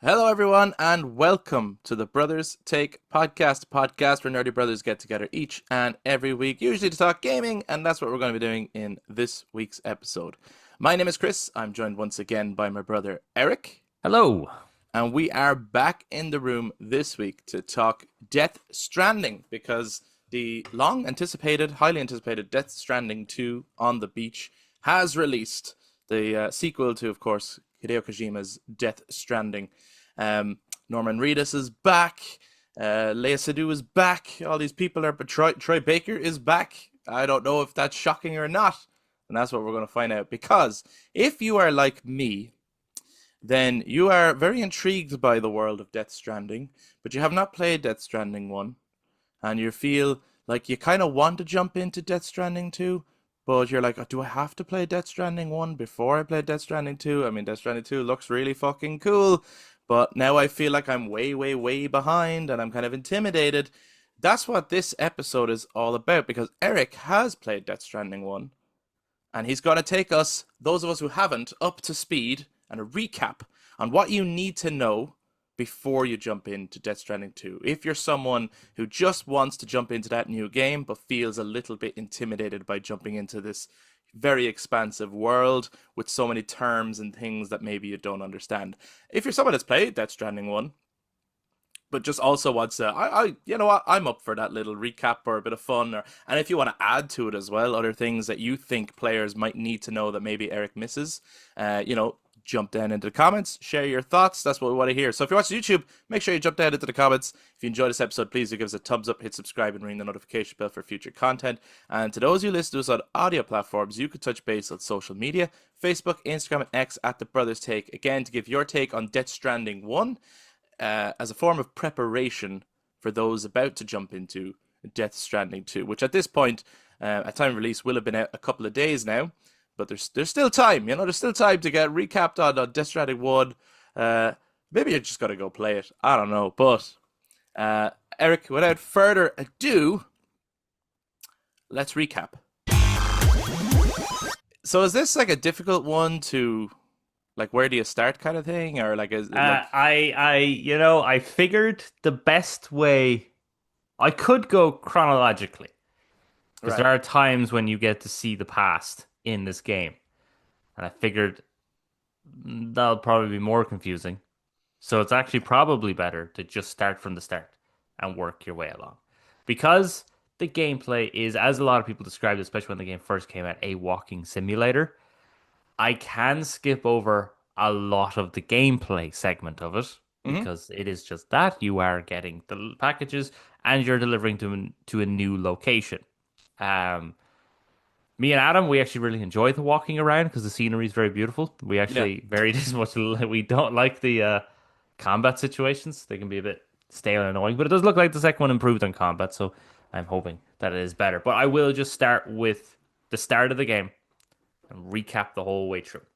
Hello, everyone, and welcome to the Brothers Take podcast, a podcast where nerdy brothers get together each and every week, usually to talk gaming, and that's what we're going to be doing in this week's episode. My name is Kris. I'm joined once again by my brother Eric, Hello. and we are back in the room this week to talk Death Stranding because the long anticipated, highly anticipated Death Stranding 2 on the beach has released. The sequel to, of course, Hideo Kojima's Death Stranding. Norman Reedus is back. Leia Seydoux is back. All these people are. But Troy Baker is back. I don't know if that's shocking or not. And that's what we're going to find out. Because if you are like me, then you are very intrigued by the world of Death Stranding, but you have not played Death Stranding 1, and you feel like you kind of want to jump into Death Stranding 2, but you're like, oh, do I have to play Death Stranding 1 before I play Death Stranding 2? I mean, Death Stranding 2 looks really fucking cool, but now I feel like I'm way, way, way behind, and I'm kind of intimidated. That's what this episode is all about, because Eric has played Death Stranding 1, and he's going to take us, those of us who haven't, up to speed and a recap on what you need to know before you jump into Death Stranding 2. If you're someone who just wants to jump into that new game but feels a little bit intimidated by jumping into this very expansive world with so many terms and things that maybe you don't understand. If you're someone that's played Death Stranding 1 but just also wants to, you know what, I'm up for that little recap or a bit of fun, and if you want to add to it as well, other things that you think players might need to know that maybe Eric misses, jump down into the comments, share your thoughts. That's what we want to hear. So if you're watching YouTube, make sure you jump down into the comments. If you enjoyed this episode, please do give us a thumbs up, hit subscribe, and ring the notification bell for future content. And to those who listen to us on audio platforms, you could touch base on social media, Facebook, Instagram, and X at The Brothers Take. Again, to give your take on Death Stranding 1 as a form of preparation for those about to jump into Death Stranding 2, which at this point, at time of release, will have been out a couple of days now. But there's still time, there's still time to get recapped on Death Stranding 1. Maybe you just got to go play it. I don't know. But, Eric, without further ado, let's recap. So is this like a difficult one to, like, where do you start kind of thing? Or like, is like... I figured the best way I could go chronologically because Right. there are times when you get to see the past in this game, and I figured that'll probably be more confusing. So it's actually probably better to just start from the start and work your way along, because the gameplay is, as a lot of people described it, especially when the game first came out, a walking simulator. I can skip over a lot of the gameplay segment of it Mm-hmm. because it is just that you are getting the packages and you're delivering to a new location. Um, Me and Adam, we actually really enjoy the walking around because the scenery is very beautiful. We Yeah. actually very much we don't like the combat situations. They can be a bit stale and annoying, but it does look like the second one improved on combat, so I'm hoping that it is better. But I will just start with the start of the game and recap the whole way through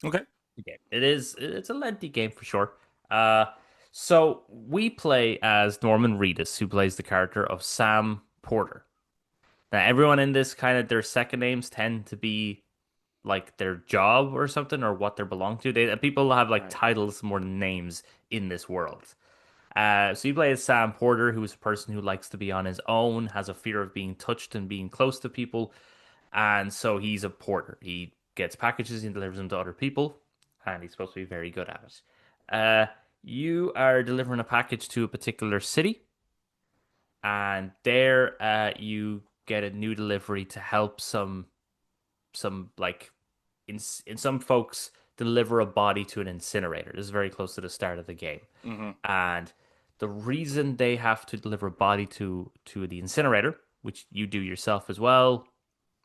Okay. the game. It's a lengthy game for sure. Uh, so we play as Norman Reedus, who plays the character of Sam Porter. Now, everyone in this kind of their second names tend to be like their job or something or what they belong to. People have like Right. titles more than names in this world. So you play as Sam Porter, who is a person who likes to be on his own, has a fear of being touched and being close to people, and so he's a porter. He gets packages and delivers them to other people, and he's supposed to be very good at it. You are delivering a package to a particular city, and there you get a new delivery to help some like in some folks deliver a body to an incinerator. This is very close to the start of the game. Mm-hmm. And the reason they have to deliver a body to the incinerator, which you do yourself as well,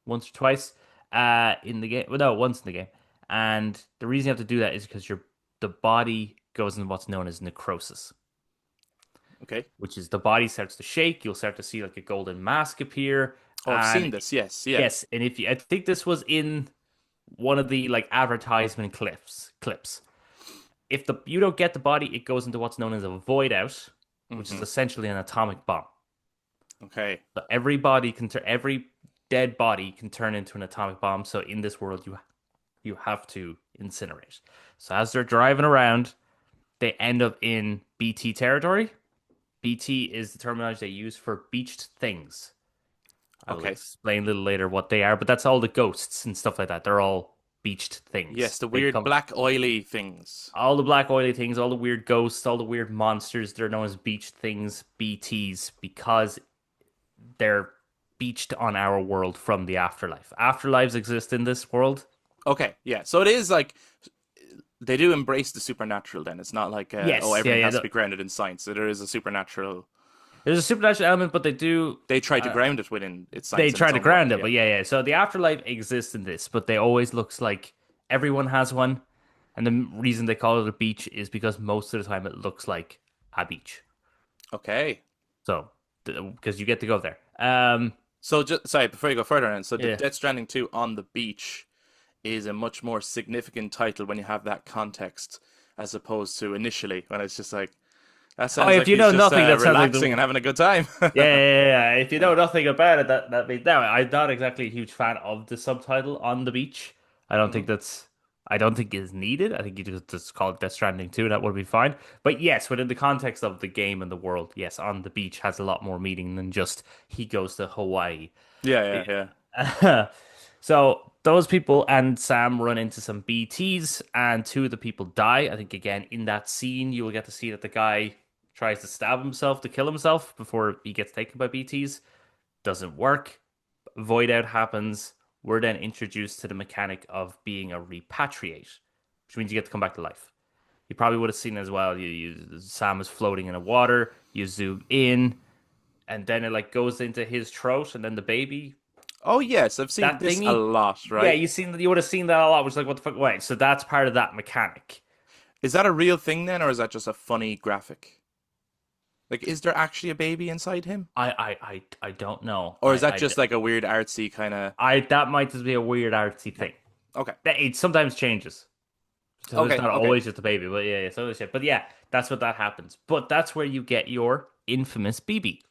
once or twice in the game. Well, no, once in the game. And the reason you have to do that is because the body goes in what's known as necrosis, Okay. which is the body starts to shake. You'll start to see like a golden mask appear. Oh, I've seen And this. Yes. Yeah. yes, and if you, I think this was in one of the like advertisement clips. If the you don't get the body, it goes into what's known as a void out, which is Mm-hmm. essentially an atomic bomb. Okay. So every dead body can turn into an atomic bomb. So in this world, you have to incinerate. So as they're driving around, they end up in BT territory. BT is the terminology they use for beached things. I will Okay. explain a little later what they are, but that's all the ghosts and stuff like that. They're all beached Yes, things. the They weird come black oily things. all the black oily things, all the weird ghosts, all the weird monsters. They're known as beached things, BTs, because they're beached on our world from the afterlife. Afterlives exist in this world. Okay, yeah. So it is like they do embrace the supernatural. Then it's not like Yes, yeah, everything yeah. has to be grounded in science. So there is a supernatural. There's a supernatural element, but they do. They try to Uh, ground it within its they science in try its to own way. ground it, Yeah. but yeah, yeah. So the afterlife exists in this, but they always looks like everyone has one, and the reason they call it a beach is because most of the time it looks like a beach. Okay. So because you get to go there. So just sorry before you go further on. So the Yeah. Death Stranding 2 on the beach is a much more significant title when you have that context as opposed to initially when it's just like that Oh, sounds if like you he's know just nothing, that sounds like relaxing the and having a good time. yeah, yeah, yeah, yeah. If you know nothing about it, that means no. I'm not exactly a huge fan of the subtitle on the beach. I don't think Mhm. that's. I don't think is needed. I think you just call it Death Stranding 2. That would be fine. But yes, within the context of the game and the world, yes, on the beach has a lot more meaning than just he goes to Hawaii. Yeah, yeah, yeah. So those people and Sam run into some BTs, and two of the people die. I think again in that scene you will get to see that the guy tries to stab himself to kill himself before he gets taken by BTs. Doesn't work. Void out happens. We're then introduced to the mechanic of being a repatriate, which means you get to come back to life. You probably would have seen as well. Sam is floating in the water. You zoom in, and then it like goes into his throat, and then the baby Oh yes, I've seen that this a thingy. lot, Yeah, right? you would have seen that a lot, which is like what the fuck wait, so that's part of that mechanic. Is that a real thing then, or is that just a funny graphic? Like, is there actually a baby inside him? I don't know. Or is that just like a weird artsy kind of That might just be a weird artsy thing. Okay. It sometimes changes. So it's Okay, not okay. always just a baby, but yeah, so shit. But yeah, that's what that happens. But that's where you get your infamous BB,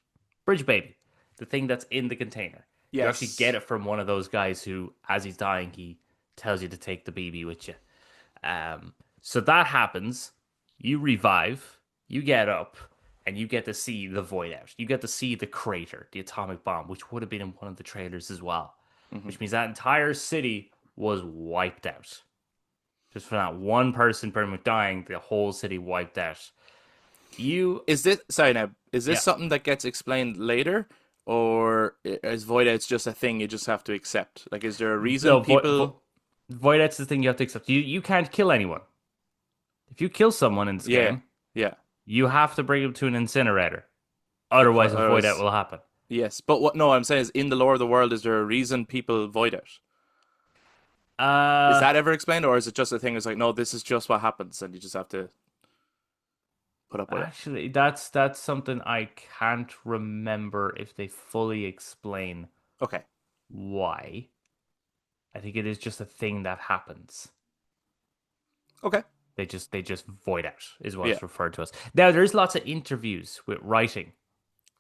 bridge baby, the thing that's in the container. You actually get Yes. it from one of those guys who, as he's dying, he tells you to take the BB with you. So that happens. You revive. You get up, and you get to see the void out. You get to see the crater, the atomic bomb, which would have been in one of the trailers as well. Hmm. Which means that entire city was wiped out. Just for that one person pretty much dying, the whole city wiped out. You, Is this sorry now? Is this yeah. something that gets explained later, or is void outs just a thing you just have to accept? Like, is there a reason No, people? void out's the thing you have to accept. You can't kill anyone. If you kill someone in this Yeah, game, yeah. you have to bring them to an incinerator. Otherwise, a Or void out is, will happen. yes, but what? No, I'm saying is in the lore of the world, is there a reason people void out? Is Uh, that ever explained, or is it just a thing? It's like, no, this is just what happens, and you just have to put up with it. Actually, that's something I can't remember if they fully explain Okay, why. I think it is just a thing that happens. okay, They just void out is what yeah, it's referred to as. Now there's lots of interviews with writing,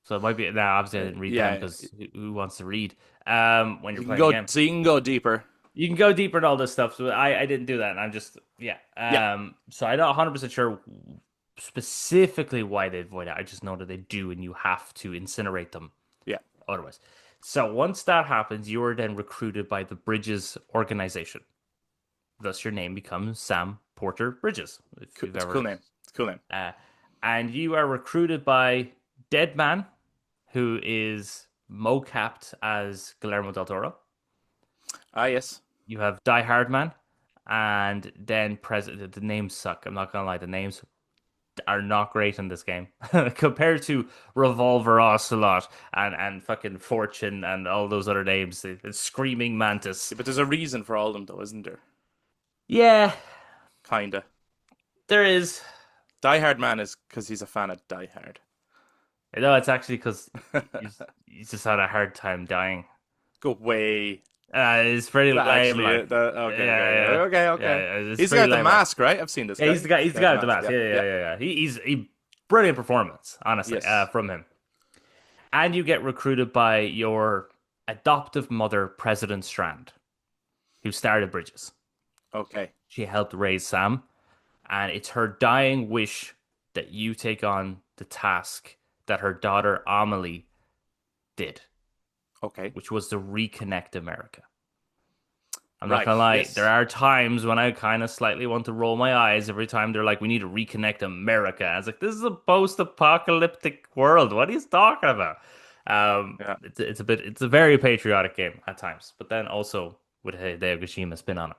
so it might be now. Obviously, I didn't read them yeah. because who wants to read? When you're You can playing a go, game, so you can go deeper. you can go deeper in all this stuff. So I didn't do that, and I'm just yeah. Yeah, So I'm not 100% sure specifically why they void out. I just know that they do, and you have to incinerate them yeah. otherwise. So once that happens, you are then recruited by the Bridges organization. Thus, your name becomes Sam Porter Bridges. If you've It's a ever, cool name. It's a cool name. uh, and you are recruited by Dead Man, who is mocapped as Guillermo del Toro. Ah, yes. You have Die Hard Man, and then President. The names suck. I'm not gonna lie. The names are not great in this game compared to Revolver Ocelot and fucking Fortune and all those other names. Screaming Mantis. Yeah, but there's a reason for all of them, though, isn't there? Yeah, Kinda. there is. Die Hard Man is because he's a fan of Die Hard. No, it's actually because he's just had a hard time dying. Go way. It's pretty That lame, actually, like okay, yeah, okay, okay. yeah. It's He's the pretty guy with the lame. mask, right? I've seen this Yeah, guy. he's the guy with the mask. Yeah, Yeah. He's a brilliant performance, honestly, Yes. from him. And you get recruited by your adoptive mother, President Strand, who started Bridges. Okay. She helped raise Sam. and it's her dying wish that you take on the task that her daughter Amelie did, Okay. which was to reconnect America. I'm not Right. gonna lie, there Yes. are times when I kind of slightly want to roll my eyes every time they're like, "We need to reconnect America." I was like, "This is a post-apocalyptic world. What are you talking about?" Yeah. It's a very patriotic game at times, but then also with a Hideo Kojima spin on it.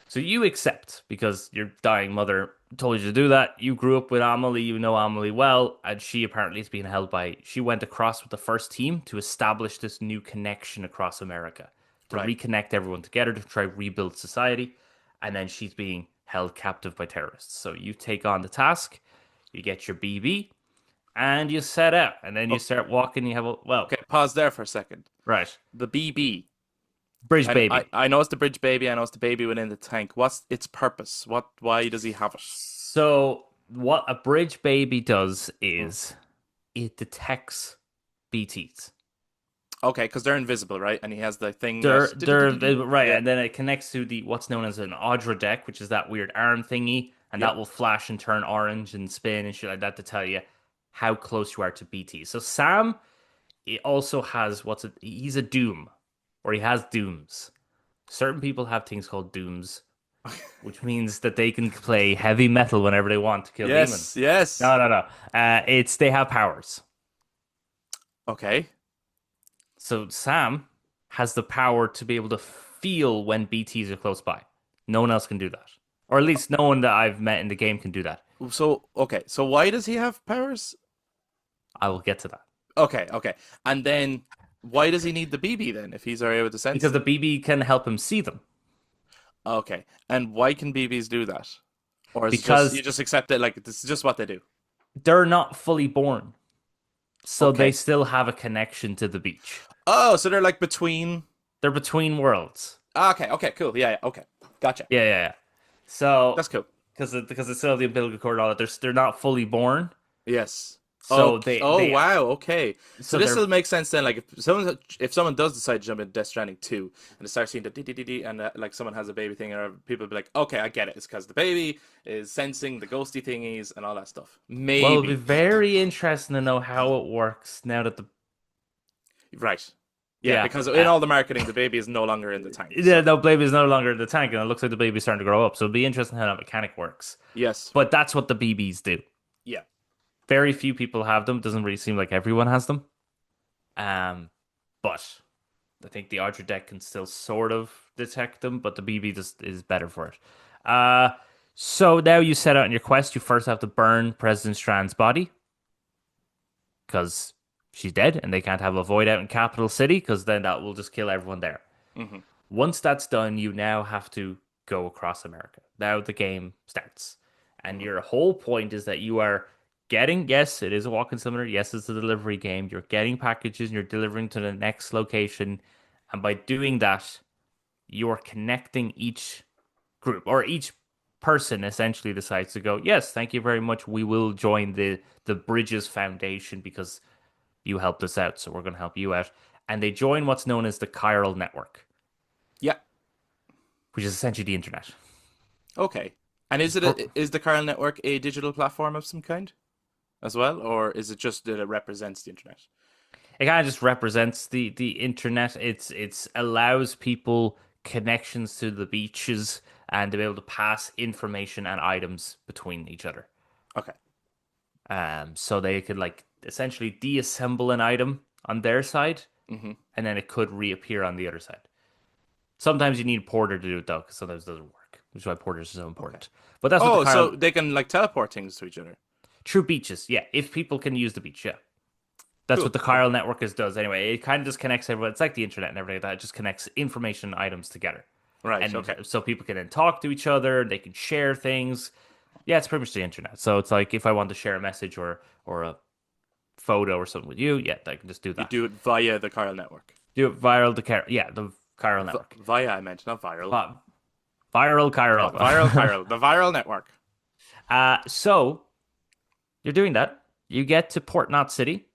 So you accept because your dying mother told you to do that. You grew up with Amelie, you know Amelie well, and she apparently is being held by. She went across with the first team to establish this new connection across America, to Right. reconnect everyone together, to try rebuild society, and then she's being held captive by terrorists. So you take on the task, you get your BB, and you set out, and then you O- start walking. You have a well, Okay. Pause there for a second. right, The BB. bridge I baby. I know it's the bridge baby. I know it's the baby within the tank. What's its purpose? What? Why does he have it? So what a bridge baby does Hmm. is it detects BTs. Okay, because they're invisible, right? And he has the thing that. They're right, Yeah. and then it connects to the what's known as an Audra deck, which is that weird arm thingy, and Yeah. that will flash and turn orange and spin and shit like that to tell you how close you are to BT. So Sam, he also has he's a doom, or he has dooms. Certain people have things called dooms, which means that they can play heavy metal whenever they want to kill Yes. demons. Yes. No, no, no. It's they have powers. Okay. So Sam has the power to be able to feel when BTs are close by. No one else can do that. Or at least no one that I've met in the game can do that. So okay. So why does he have powers? I will get to that. Okay. Okay. And then why does he need the BB then if he's already able to sense Because the them? BB can help him see them. Okay. And why can BBs do that? Or is it just you Because just accept it like this is just what they do? they're not fully born. So they Okay. still have a connection to the beach. Oh, so they're like between. They're between worlds. Okay. Okay. Cool. Yeah. Yeah. Okay. Gotcha. Yeah, yeah, yeah. So That's cool. because they still have the umbilical cord and all that, they're not fully born. Yes. So Okay. they Oh they wow. Okay. So so this they're will make sense then. Like if someone does decide to jump into Death Stranding 2 and they start seeing the dee and like someone has a baby thing or people will be like, okay, I get it. It's because the baby is sensing the ghosty thingies and all that stuff. well, it'll be Maybe. very interesting to know how it works now that the Right. Yeah. yeah. Because in all the marketing, the baby is no longer in the tank. Yeah, So no, baby is no longer in the tank, and it looks like the baby's starting to grow up. So it'll be interesting how that mechanic works. yes. But that's what the BBs do. Yeah. Very few people have them. Doesn't really seem like everyone has them. Um, but I think the Archer deck can still sort of detect them, but the BB just is better for it. Uh, so now you set out on your quest. You first have to burn President Strand's body because she's dead, and they can't have a void out in Capital City because then that will just kill everyone there. Hmm. Once that's done, you now have to go across America. Now the game starts. And Hmm. your whole point is that you are getting, yes, it is a walking simulator. Yes, it's a delivery game. You're getting packages and you're delivering to the next location. And by doing that, you're connecting each group or each person essentially decides to go, yes, thank you very much. We will join the Bridges Foundation because you helped us out. So we're going to help you out. And they join what's known as the chiral network, Yeah. which is essentially the internet. Okay. And Which is is the Carl Network a digital platform of some kind as well, or is it just that it represents the internet? it kind of just represents the internet. It's allows people connections to the beaches and to be able to pass information and items between each other. Okay. So they could like essentially deassemble an item on their side, Hmm. and then it could reappear on the other side. Sometimes you need Porter to do it though, because sometimes it doesn't work, which is why Porters are so Okay. important. But that's what the Oh, so Carl they can like teleport things to each other. true beaches, yeah. If people can use the beach, yeah. That's what Cool. the Cool. chiral network does anyway. It kind of just connects everyone. It's like the internet and everything like that. It just connects information and items together. Right. And Okay. so people can then talk to each other, they can share things. Yeah, it's pretty much the internet. So it's like if I want to share a message or a photo or something with you, yeah, I can just do You that. do it via the Carl Network. Do it viral to yeah, the chiral network. Via, I meant, not viral. Vi- Viral chiral. Viral, viral. The viral network. So you're doing that. You get to Port Knot City,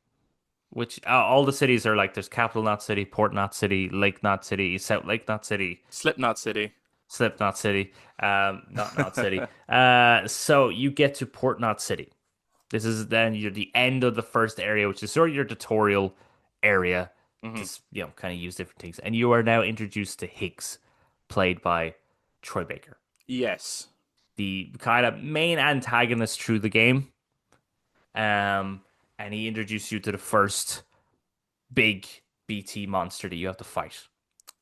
which all the cities are like there's Capital Knot City, Port Knot City, Lake Knot City, South Lake Knot City, Slipknot City. Slipknot City. Not City. So you get to Port Knot City. This is then you're the end of the first area, which is sort of your tutorial area. Hmm. Just kind of use different things, and you are now introduced to Higgs, played by Troy Baker, Yes. the kind of main antagonist through the game. And he introduced you to the first big BT monster that you have to fight.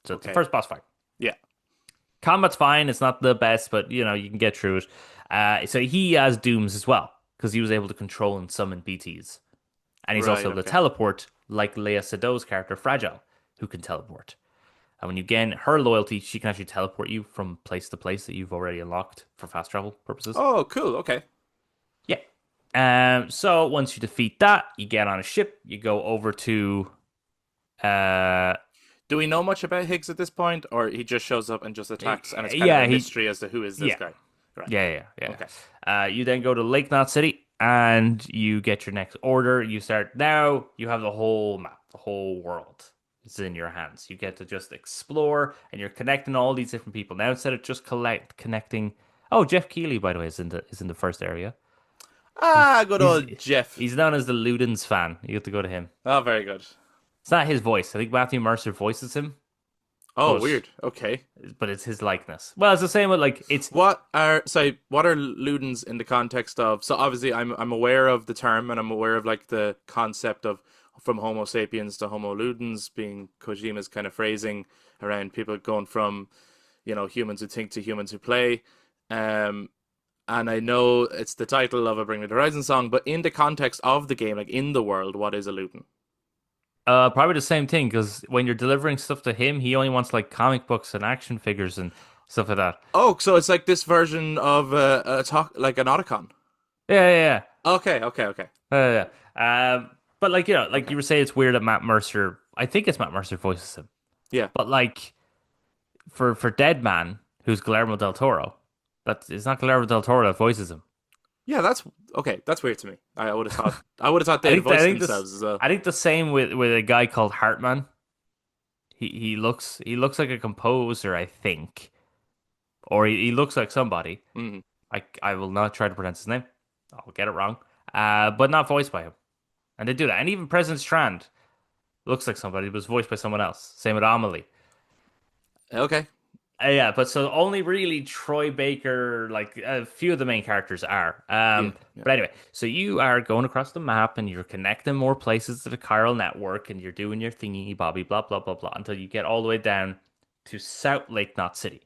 So it's the Okay. first boss fight. Yeah. Combat's fine. It's not the best, but you can get through it. So he has dooms as well because he was able to control and summon BTs, and he's also Right. able to Okay. teleport, like Leia Sedo's character Fragile, who can teleport. And when you gain her loyalty, she can actually teleport you from place to place that you've already unlocked for fast travel purposes. Oh, cool. Okay. Yeah. So once you defeat that, you get on a ship. You go over to uh Do we know much about Higgs at this point, or he just shows up and just attacks, and it's kind of yeah a he mystery as to who is this yeah guy? Right. yeah. Okay. You then go to Lake Knot City and you get your next order. You start now. You have the whole map, the whole world. It's in your hands. You get to just explore, and you're connecting all these different people now instead of just connecting. Oh, Jeff Keighley, by the way, is in the first area. He's Ah, good he's old Jeff. he's known as the Ludens fan. You have to go to him. Oh, very good. It's not his voice. I think Matthew Mercer voices him, Oh, but weird. Okay. it's his likeness. Well, it's the same with like it's What are Ludens in the context of? So obviously, I'm aware of the term, and I'm aware of like the concept of from Homo sapiens to Homo Ludens being Kojima's kind of phrasing around people going from humans who think to humans who play. Um, and I know it's the title of a Bring Me the Horizon song, but in the context of the game, like in the world, what is a Luden? probably the same thing because when you're delivering stuff to him, he only wants like comic books and action figures and stuff like that. Oh, so it's like this version of a talk like an Otacon. Yeah. Okay, okay, okay, But like like okay. you were saying, it's weird that Matt Mercer. I think it's Matt Mercer voices him, Yeah, but like for Dead Man, who's Guillermo del Toro, it's not Guillermo del Toro that voices him. yeah. That's okay. That's weird to me. I would have thought I they'd think I voice think this themselves as well. I think the same with a guy called Hartman. He looks like a composer, I think, or he looks like somebody. Hmm. I will not try to pronounce his name. I'll get it wrong. But not voiced by him. And they do that. And even President Strand looks like somebody, but was voiced by someone else. Same with Amelie. Okay. Yeah, but so only really Troy Baker, like a few of the main characters are. Yeah, yeah. But anyway, so you are going across the map and you're connecting more places to the chiral network and you're doing your thingy, bobby, blah, blah, blah, blah, until you get all the way down to South Lake Knot City.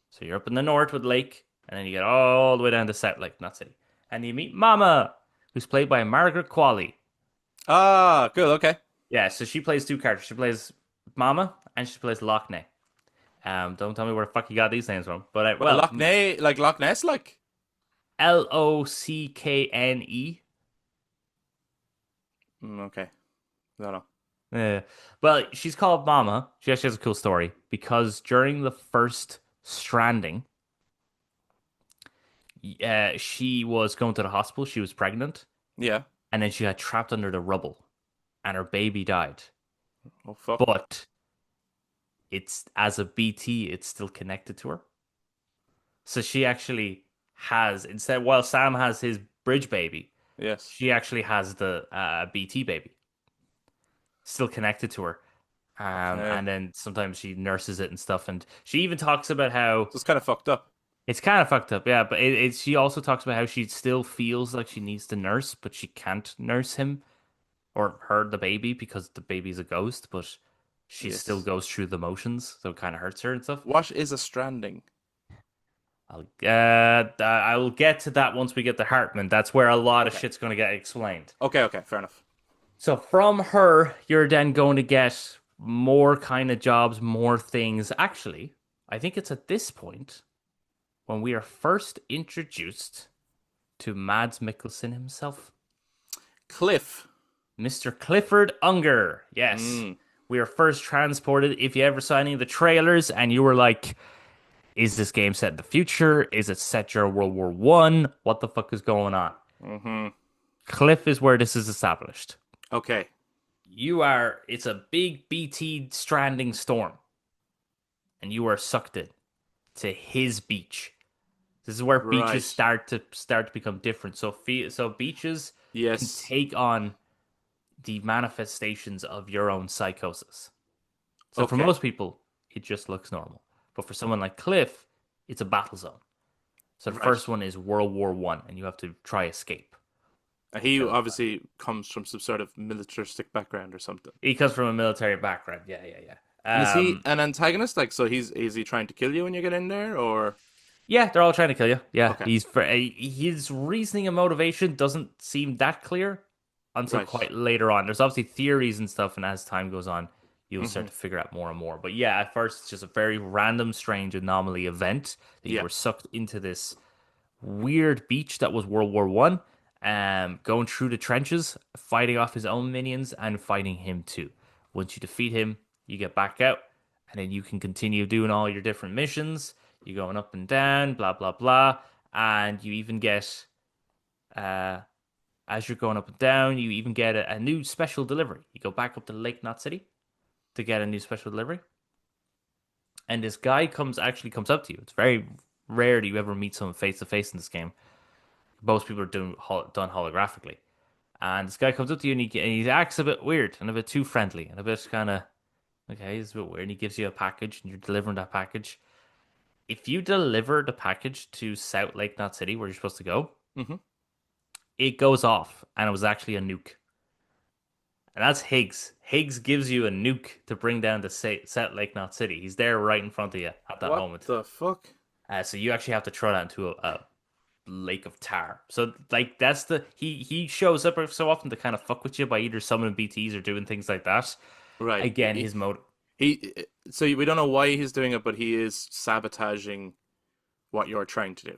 So you're up in the north with Lake, and then you get all the way down to South Lake Knot City. And you meet Mama, who's played by Margaret Qualley. Ah, good. Okay. Yeah, so she plays two characters. She plays Mama and she plays Loch Ness. Don't tell me where the fuck you got these names from. But Well, Loch Ness, like. Lockne. Okay. No. Yeah. Well, she's called Mama. She actually has a cool story because during the first Stranding, she was going to the hospital. She was pregnant, Yeah. and then she got trapped under the rubble, and her baby died. Oh fuck. But it's as a BT, it's still connected to her. So she actually has instead while Sam has his bridge baby, Yes. she actually has the BT baby still connected to her. Okay. And then sometimes she nurses it and stuff, and she even talks about how So it's kind of fucked up. it's kind of fucked up, yeah. But she also talks about how she still feels like she needs to nurse, but she can't nurse him or her, the baby, because the baby's a ghost, but she still Yes. goes through the motions, so it kind of hurts her and stuff. What is a stranding? I will get to that once we get to Hartman. That's where a lot of Okay. shit's going to get explained. Okay. Okay. Fair enough. So from her, you're then going to get more kind of jobs, more things. Actually, I think it's at this point when we are first introduced to Mads Mikkelsen himself, Cliff. Mr. Clifford Unger. Yes. Mm. We are first transported. If you ever saw any of the trailers and you were like, is this game set in the future? Is it set during World War One? What the fuck is going on? Mm-hmm. Cliff is where this is established. Okay. It's a big BT stranding storm, and you are sucked in. to his beach. This is where beaches Right. start to become different. So beaches can Yes. take on the manifestations of your own psychosis. So for Okay. most people, it just looks normal. But for someone like Cliff, it's a battle zone. So the Right. first one is World War One, and you have to try escape. He So obviously comes from some sort of militaristic background or something. he comes from a military background. Yeah, yeah, And is yeah. he an antagonist? Like, so he's is he trying to kill you when you get in there, or Yeah, they're all trying to kill you. Yeah, okay, his reasoning and motivation doesn't seem that clear until right? quite later on. There's obviously theories and stuff, and as time goes on, you'll start Hmm. to figure out more and more. But yeah, at first it's just a very random, strange anomaly event that you Yeah. were sucked into this weird beach that was World War One, going through the trenches, fighting off his own minions and fighting him too. Once you defeat him, you get back out, and then you can continue doing all your different missions. You're going up and down, blah blah blah, and you even get uh as you're going up and down, you even get a new special delivery. You go back up to Lake Knot City to get a new special delivery, and this guy comes up to you. It's very rare that you ever meet someone face to face in this game. Most people are done holographically. And this guy comes up to you and he acts a bit weird and a bit too friendly and a bit kind of, okay, he's a bit weird. And he gives you a package and you're delivering that package. If you deliver the package to South Lake Knot City, where you're supposed to go, Hmm. it goes off and it was actually a nuke. And that's Higgs. Higgs gives you a nuke to bring down to South Lake Knot City. He's there right in front of you at that What moment. the fuck? So you actually have to throw that into a lake of tar. So like that's the he shows up so often to kind of fuck with you by either summoning BTs or doing things like that. Right. Again, his mode. So we don't know why he's doing it, but he is sabotaging what you're trying to do.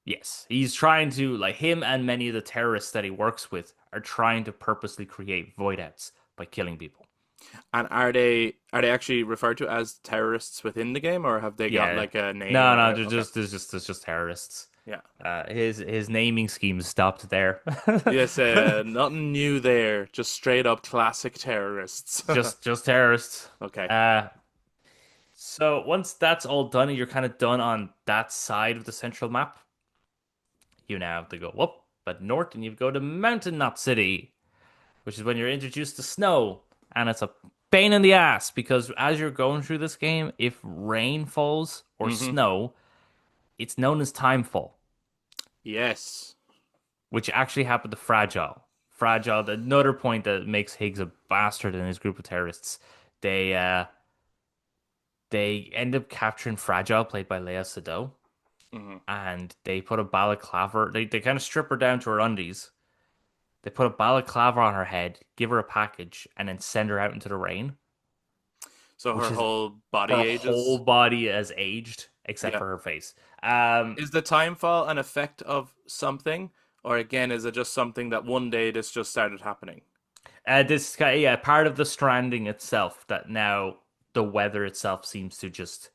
Yes, he's trying to like him and many of the terrorists that he works with are trying to purposely create void outs by killing people. And are they actually referred to as terrorists within the game, or have they got Yeah. like a name? No, Or no, okay, there's just terrorists. yeah. His naming scheme stopped there. Yes, nothing new there. Just straight up classic terrorists. just terrorists. Okay. Uh, so once that's all done and you're kind of done on that side of the central map, you now have to go up but north and you go to Mountain Knot City, which is when you're introduced to snow, and it's a pain in the ass because as you're going through this game, if rain falls or Hmm. snow, it's known as timefall, Yes. which actually happened to Fragile. Fragile, another point that makes Higgs a bastard and his group of terrorists. They uh they end up capturing Fragile, played by Lea Sado, Hmm. and they put a balaclava. They kind of strip her down to her undies. They put a balaclava on her head, give her a package, and then send her out into the rain, So which her is whole body her whole ages. body has aged except Yeah. for her face. Um, Is the timefall an effect of something, or again, is it just something that one day this just started happening? this guy, yeah, part of the stranding itself that now the weather itself seems to just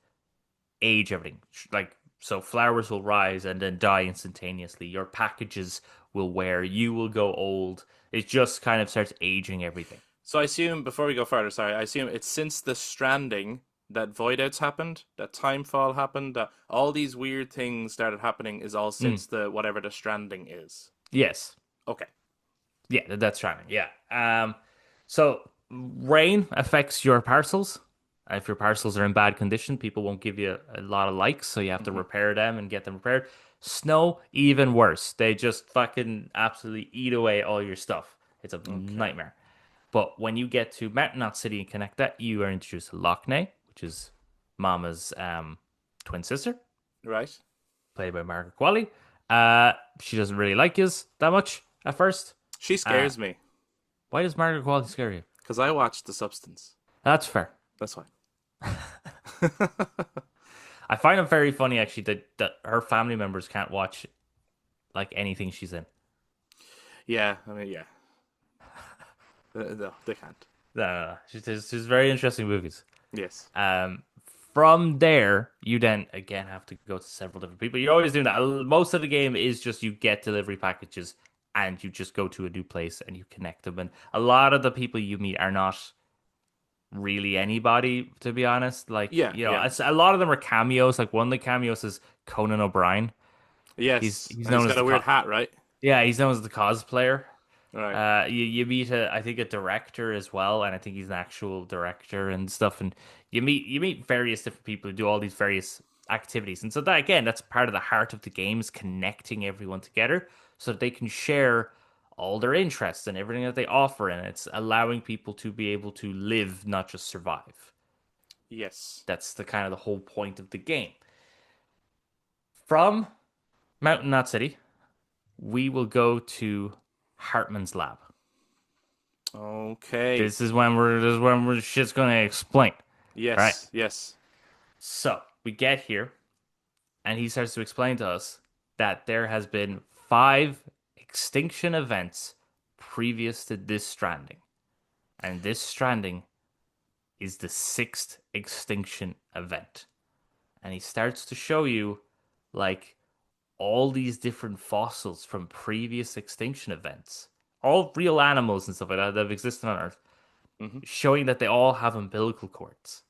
age everything. Like so, flowers will rise and then die instantaneously. Your packages will wear. You will go old. It just kind of starts aging everything. So I assume before we go further, sorry, I assume it's since the stranding that void outs happened, that timefall happened, that all these weird things started happening is all Mm. since the whatever the stranding is. Yes. Okay. Yeah, that's stranding. Yeah. So rain affects your parcels. If your parcels are in bad condition, people won't give you a lot of likes, so you have to Hmm. repair them and get them repaired. Snow, even worse. They just fucking absolutely eat away all your stuff. It's a Okay. nightmare. But when you get to Mountain Knot City and connect that, you are introduced to Lochne, which is Mama's twin sister, Right. played by Margaret Qualley. She doesn't really like you that much at first. She Uh, scares me why does Margaret Qualley scare you? because I watched The Substance. That's fair. That's why. I find it very funny actually that her family members can't watch like anything she's in. Yeah, I mean, yeah. No, they can't. No. She's very interesting movies. Yes. Um, from there, you then again have to go to several different people. You're always doing that. Most of the game is just you get delivery packages and you just go to a new place and you connect them. And a lot of the people you meet are not really anybody, to be honest. Like, Yeah, yeah. it's, a lot of them are cameos. Like one of the cameos is Conan O'Brien. Yes. He's And he's known as got the a weird hat, right? yeah, he's known as the cosplayer. Right. You meet I think a director as well, and I think he's an actual director and stuff. And you meet various different people who do all these various activities, and so that again, that's part of the heart of the game is connecting everyone together so that they can share all their interests and everything that they offer, and it's allowing people to be able to live, not just survive. Yes. That's the kind of the whole point of the game. From Mountain Knot City, we will go to Hartman's lab. Okay. This is when we're shit's gonna explain. All right. Yes. Yes. So we get here, and he starts to explain to us that there has been 5 extinction events previous to this stranding, and this stranding is the 6th extinction event. And he starts to show you like all these different fossils from previous extinction events, all real animals and stuff like that that have existed on Earth, Hmm. showing that they all have umbilical cords,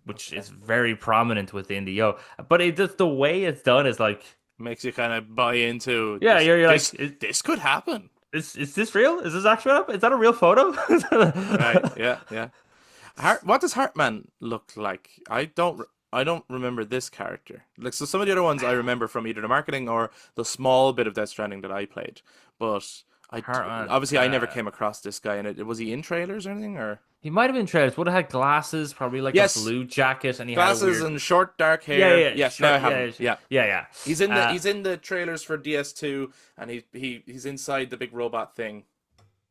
which Okay. is very prominent within the O. But it just the way it's done is like, Makes you kind of buy into yeah, this. you're like, This could happen. is this real? Is this actual? Is that a real photo? Right. Yeah. Yeah. What does Heartman look like? I don't remember this character. Like so, some of the other ones I remember from either the marketing or the small bit of Death Stranding that I played. But Hartman, obviously I never came across this guy. And was he in trailers or anything? Or he might have been trailers. Would have had glasses, probably like a yes, blue jacket, and he had a glasses weird. and short dark Yeah, hair. yeah, Yes, now sure, I have him. yeah, Yeah, yeah, yeah. he's in the trailers for DS2, and he's inside the big robot thing.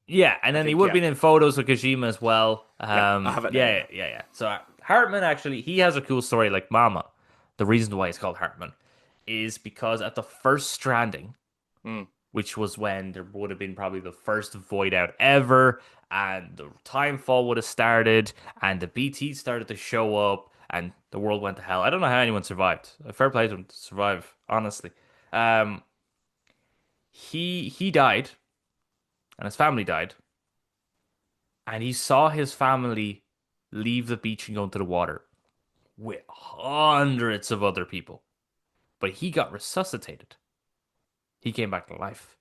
Yeah, and I then he think would have yeah, been in photos with Kojima as well. yeah. I have it now. Yeah, Yeah. yeah, yeah, yeah. So Hartman actually, he has a cool story. Like Mama, the reason why he's called Hartman is because at the first stranding, Mm. which was when there would have been probably the first void out ever, and the timefall would have started, and the BT started to show up, and the world went to hell. I don't know how anyone survived. Fair play to him to survive, honestly. Um, he died, and his family died, and he saw his family leave the beach and go into the water with hundreds of other people. But he got resuscitated. He came back to life.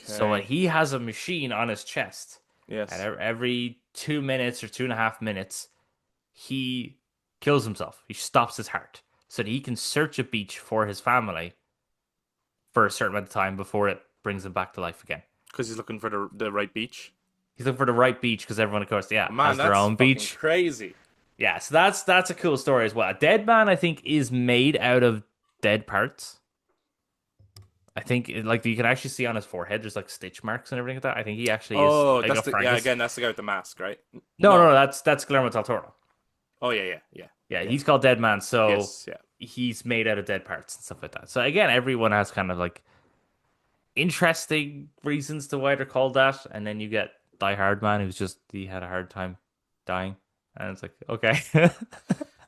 So Okay. he has a machine on his chest, and Yes. every 2 minutes or 2.5 minutes, he kills himself. He stops his heart so that he can search a beach for his family for a certain amount of time before it brings him back to life again. Because he's looking for the right beach. He's looking for the right beach because everyone, of course, yeah, Man, has their that's own fucking beach. crazy. Yeah, so that's a cool story as well. A dead man, I think, is made out of dead parts. I think like you can actually see on his forehead, there's like stitch marks and everything like that. I think he actually is Oh, like a yeah. fungus. Again, that's the guy with the mask, right? No, No. no, that's Guillermo del Toro. Oh yeah, yeah, yeah, Yeah, yeah. he's called Dead Man, so Yes, yeah. he's made out of dead parts and stuff like that. So again, everyone has kind of like interesting reasons to why they're called that, and then you get Die Hard Man, who's just he had a hard time dying, and it's like okay,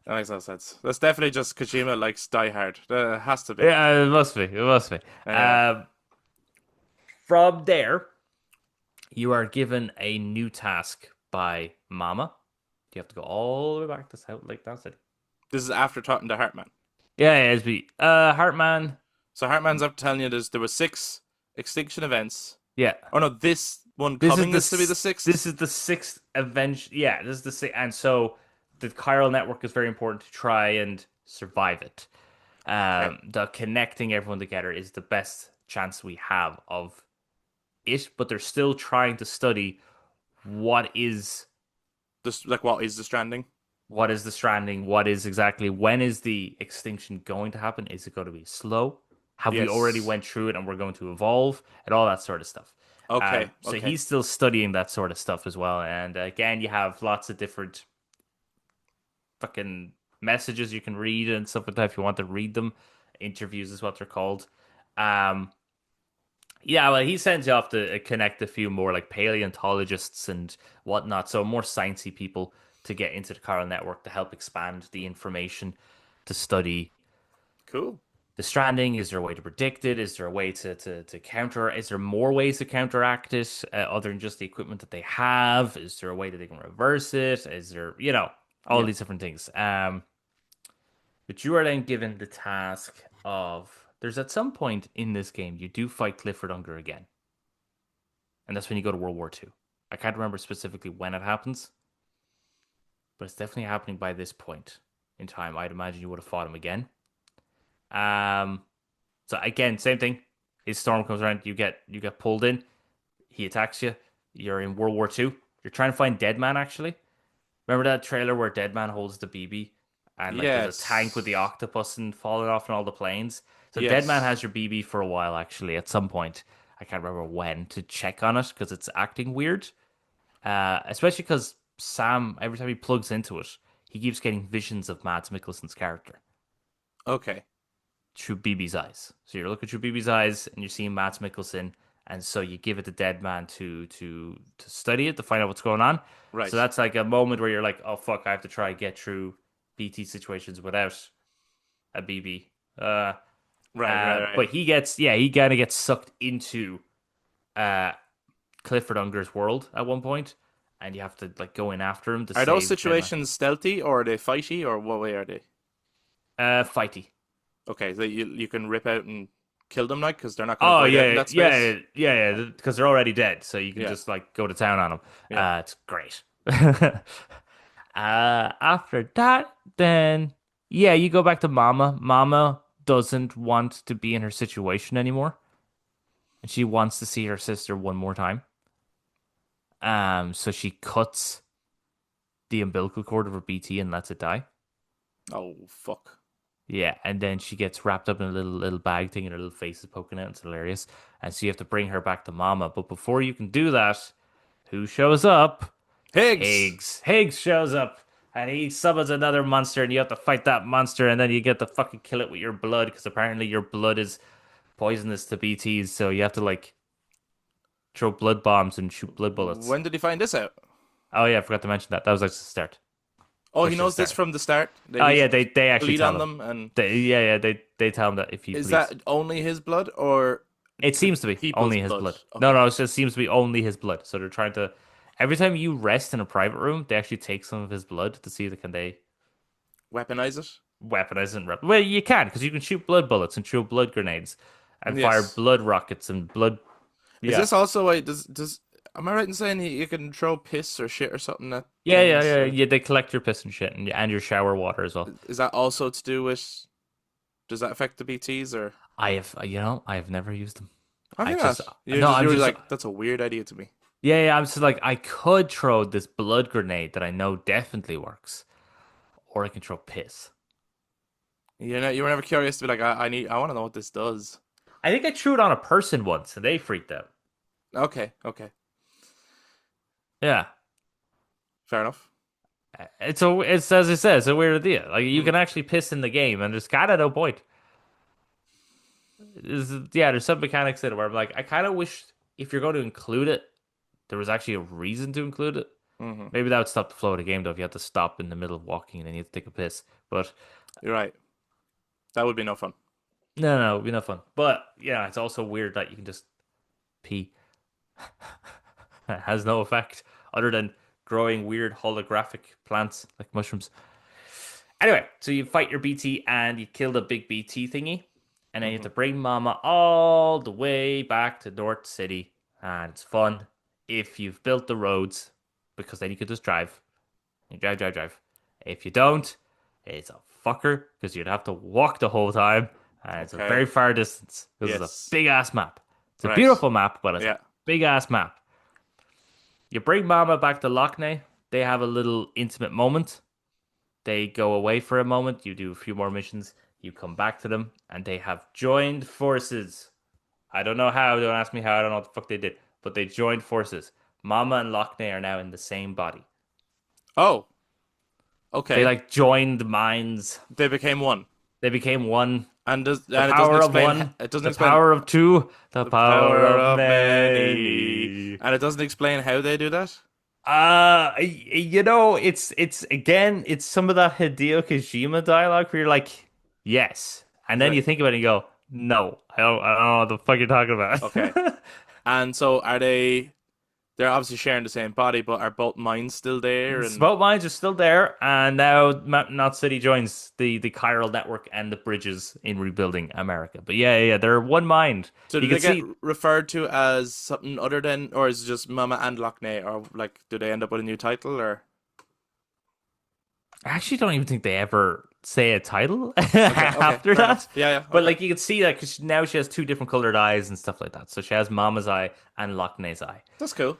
That makes no sense. That's definitely just Kojima likes Die Hard. Has to be. yeah, it must be, it must be. Yeah. From there, you are given a new task by Mama. You have to go all the way back to South Lake Down City. This is after talking to Heartman. Yeah, yeah, it's be Heartman. So Heartman's up telling you there were 6 extinction events. Yeah. Oh no, this one This coming is is to be the sixth. This is the 6th event. Yeah, this is the sixth, and so the chiral network is very important to try and survive it. Okay. The connecting everyone together is the best chance we have of it, but they're still trying to study what is This like what is the stranding? the stranding, what is exactly when is the extinction going to happen? Is it going to be slow? Have we already Yes. went through it and we're going to evolve and all that sort of stuff? Okay. So Okay. he's still studying that sort of stuff as well. And again, you have lots of different fucking messages you can read and stuff like that if you want to read them. Interviews is what they're called. Yeah, well, he sends you off to connect a few more like paleontologists and whatnot, so more sciencey people to get into the chiral network to help expand the information to study Cool. the Stranding? Is there a way to predict it? Is there a way to counter? Is there more ways to counteract it other than just the equipment that they have? Is there a way that they can reverse it? Is there, all Yeah. these different things? But you are then given the task of there's at some point in this game you do fight Clifford Unger again, and that's when you go to World War II. I can't remember specifically when it happens, but it's definitely happening by this point in time. I'd imagine you would have fought him again. Um, so again, same thing. His storm comes around. You get pulled in. He attacks you. You're in World War II. You're trying to find Deadman. Actually, remember that trailer where Deadman holds the BB and like there's a tank with the Yes. octopus and falling off and all the planes. So Deadman Yes. has your BB for a while. Actually, at some point, I can't remember when to check on it because it's acting weird. Especially because Sam, every time he plugs into it, he keeps getting visions of Mads Mikkelsen's character Okay. through BB's eyes. So you're looking through BB's eyes and you're seeing Mads Mikkelsen, and so you give it to Dead Man to study it to find out what's going on. So Right. that's like a moment where you're like, oh fuck, I have to try get through BT situations without a BB. Right. Right. Right. But he kind of gets sucked into uh Clifford Unger's world at one point, and you have to like go in after him to Are those save Deadman. situations stealthy or are they fighty or what way are they? Fighty. Okay, so you can rip out and kill them like because they're not going to Oh void out in yeah, that space. yeah, yeah, yeah. Because they're already dead, so you can Yeah. just like go to town on them. Yeah. It's great. After that, then yeah, you go back to Mama. Mama doesn't want to be in her situation anymore, and she wants to see her sister one more time. So she cuts the umbilical cord of her BT and lets it die. Oh fuck. Yeah, and then she gets wrapped up in a little bag thing and her little face is poking out. It's hilarious. And so you have to bring her back to Mama. But before you can do that, who shows up? Higgs. Higgs shows up and he summons another monster and you have to fight that monster and then you get to fucking kill it with your blood because apparently your blood is poisonous to BTs. So you have to like throw blood bombs and shoot blood bullets. When did he find this out? Oh yeah, I forgot to mention that. That was like the start. Oh, he Push to the knows this start. from the start. That Oh he's yeah, they actually bleed tell on him. them, and They tell him that if he is bleeds. that only his blood or It seems to be people's only his blood? blood. No, Okay. no, it just seems to be only his blood. So they're trying to. Every time you rest in a private room, they actually take some of his blood to see if can they Weaponize it? weaponize it. And well, you can because you can shoot blood bullets and throw blood grenades and fire Yes. blood rockets and blood. Is Yeah, this also a does am I right in saying you can throw piss or shit or something at yeah, yeah, things? yeah, Or yeah. They collect your piss and shit and your shower water as well. is that also to do with? Does that affect the BTS or? I have never used them. Have I you just not? no, You I'm were just like that's a weird idea to me. yeah. I'm just like I could throw this blood grenade that I know definitely works, or I can throw piss. You were never curious to be like I want to know what this does. I think I threw it on a person once and they freaked out. Okay, okay, Yeah. fair enough. It's as I said, it's a weird idea. Like you Mm, can actually piss in the game and there's kinda no point. Yeah, there's some mechanics in it where I'm like, I kinda wish if you're going to include it, there was actually a reason to include it. hmm. Maybe that would stop the flow of the game though if you had to stop in the middle of walking and then you have to take a piss. But You're right. That would be no fun. no, it'd be no fun. But yeah, it's also weird that you can just pee. It has no effect other than growing weird holographic plants like mushrooms. Anyway, so you fight your BT and you kill the big BT thingy, and then you have Hmm. to bring Mama all the way back to North City, and it's fun if you've built the roads, because then you could just drive. You drive. If you don't, it's a fucker because you'd have to walk the whole time, and it's a Okay. very far distance. This is a Yes. big ass map. It's a Right. beautiful map, but it's Yeah. a big ass map. You bring Mama back to Lockney. They have a little intimate moment. They go away for a moment. You do a few more missions. You come back to them, and they have joined forces. I don't know how. Don't ask me how. I don't know what the fuck they did, but they joined forces. Mama and Lockney are now in the same body. Oh, They okay. like joined minds. They became one. They became one. And The it doesn't power of explain one. it doesn't The explain power of two. The the power power of of many. many. And it doesn't explain how they do that. It's again, it's some of that Hideo Kojima dialogue where you're like, yes, And then Right. you think about it and you go, no, I don't know what the fuck you're talking Okay. about. And so are they? They're obviously sharing the same body, but are both minds still there? And Both mines are still there, and now Knot City joins the chiral network and the bridges in rebuilding America. But yeah, they're one mind. so do You they can get see. referred to as something other than, or is it just Mama and Lockney, or like do they end up with a new title, or? I actually don't even think they ever say a title Okay, okay, after fair that. enough. Yeah, yeah, But okay. like you can see that because now she has two different colored eyes and stuff like that. So she has Mama's eye and Lockney's eye. That's cool.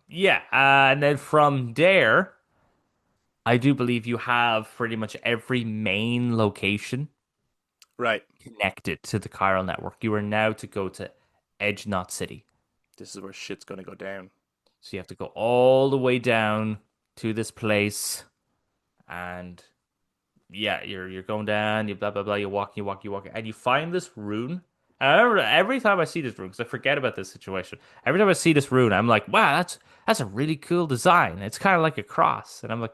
Yeah, and then from there, I do believe you have pretty much every main location Right. connected to the chiral network. You are now to go to Edge Knot City. This is where shit's gonna go down. So you have to go all the way down to this place, and yeah, you're going down. You blah blah blah. You walk, and you find this rune. And I remember every time I see this rune, because I forget about this situation. Every time I see this rune, I'm like, wow, that's a really cool design. It's kind of like a cross, and I'm like,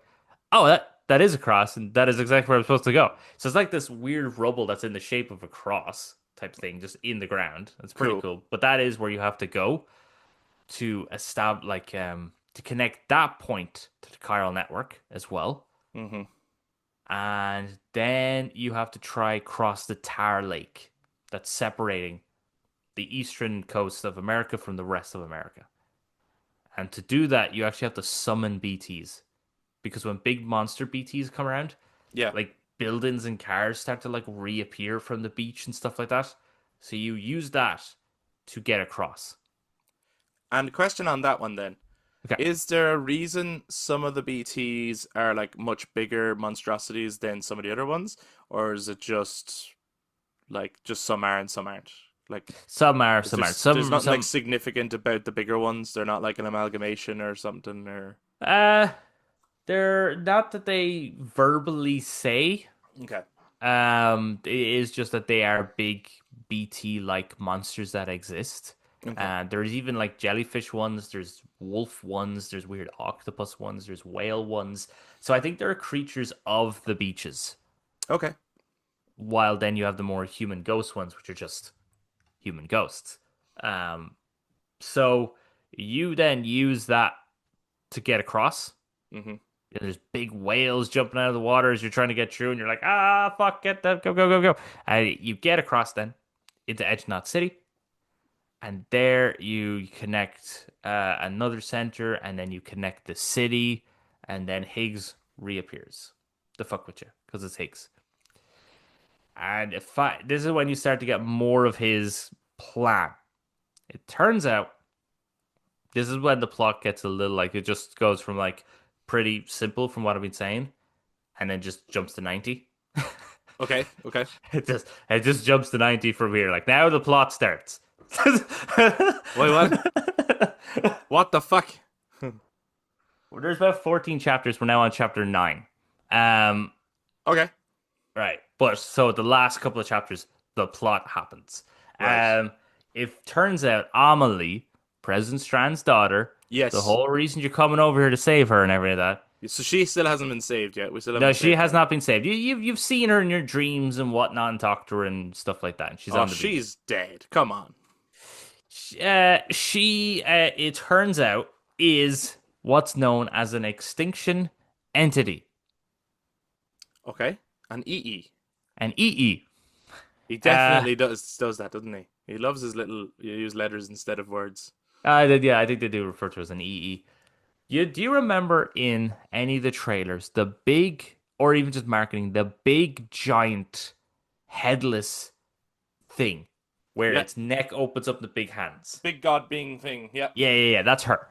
oh, that is a cross, and that is exactly where I'm supposed to go. So it's like this weird rubble that's in the shape of a cross type thing, just in the ground. It's pretty Cool. cool. But that is where you have to go to establish, like, to connect that point to the chiral network as well. Mm-hmm. And then you have to try cross the Tar Lake that's separating the eastern coast of America from the rest of America. And to do that, you actually have to summon BTs. Because when big monster BTs come around, Yeah. like buildings and cars start to like reappear from the beach and stuff like that. So you use that to get across. And question on that one then. Okay. Is there a reason some of the BTs are like much bigger monstrosities than some of the other ones? Or is it just like just some are and some aren't? Like Some are, is some aren't. there's nothing like Some significant about the bigger ones? They're not like an amalgamation or something or uh they're not that they verbally say. okay. It is just that they are big BT like monsters that exist. Okay. There's even like jellyfish ones, there's wolf ones, there's weird octopus ones, there's whale ones. So I think there are creatures of the beaches. Okay. While then you have the more human ghost ones, which are just human ghosts. Um, so you then use that to get across. Mm-hmm. And there's big whales jumping out of the water as you're trying to get through, and you're like, ah, fuck, get that, go, go, go, go. And you get across then into Edge Knot City, and there you connect another center, and then you connect the city, and then Higgs reappears. The fuck with you, because it's Higgs. And this is when you start to get more of his plan. It turns out this is when the plot gets a little like it just goes from like pretty simple from what I've been saying, and then just jumps to 90. Okay. Okay. It just jumps to 90 from here. Like now the plot starts. Wait, what? What the fuck? There's about 14 chapters. We're now on chapter 9. Um, Okay. right. But so the last couple of chapters, the plot happens. Right. It turns out Amelie, President Strand's daughter, the Yes. whole reason you're coming over here to save her and everything like that. So she still hasn't been saved yet. We still No, haven't she saved has her. not been saved. You've seen her in your dreams and whatnot, and talked to her and stuff like that. And she's Oh, on the beach. she's dead. Come on. It turns out, is what's known as an extinction entity, Okay. And EE. an EE. He Uh, definitely does that, doesn't he? He loves his little you use letters instead of words. yeah, I think they do refer to it as an EE. Do you remember in any of the trailers the big, or even just marketing, the big giant headless thing where Yeah. its neck opens up the big hands? Big god being thing. Yeah. Yeah, that's her.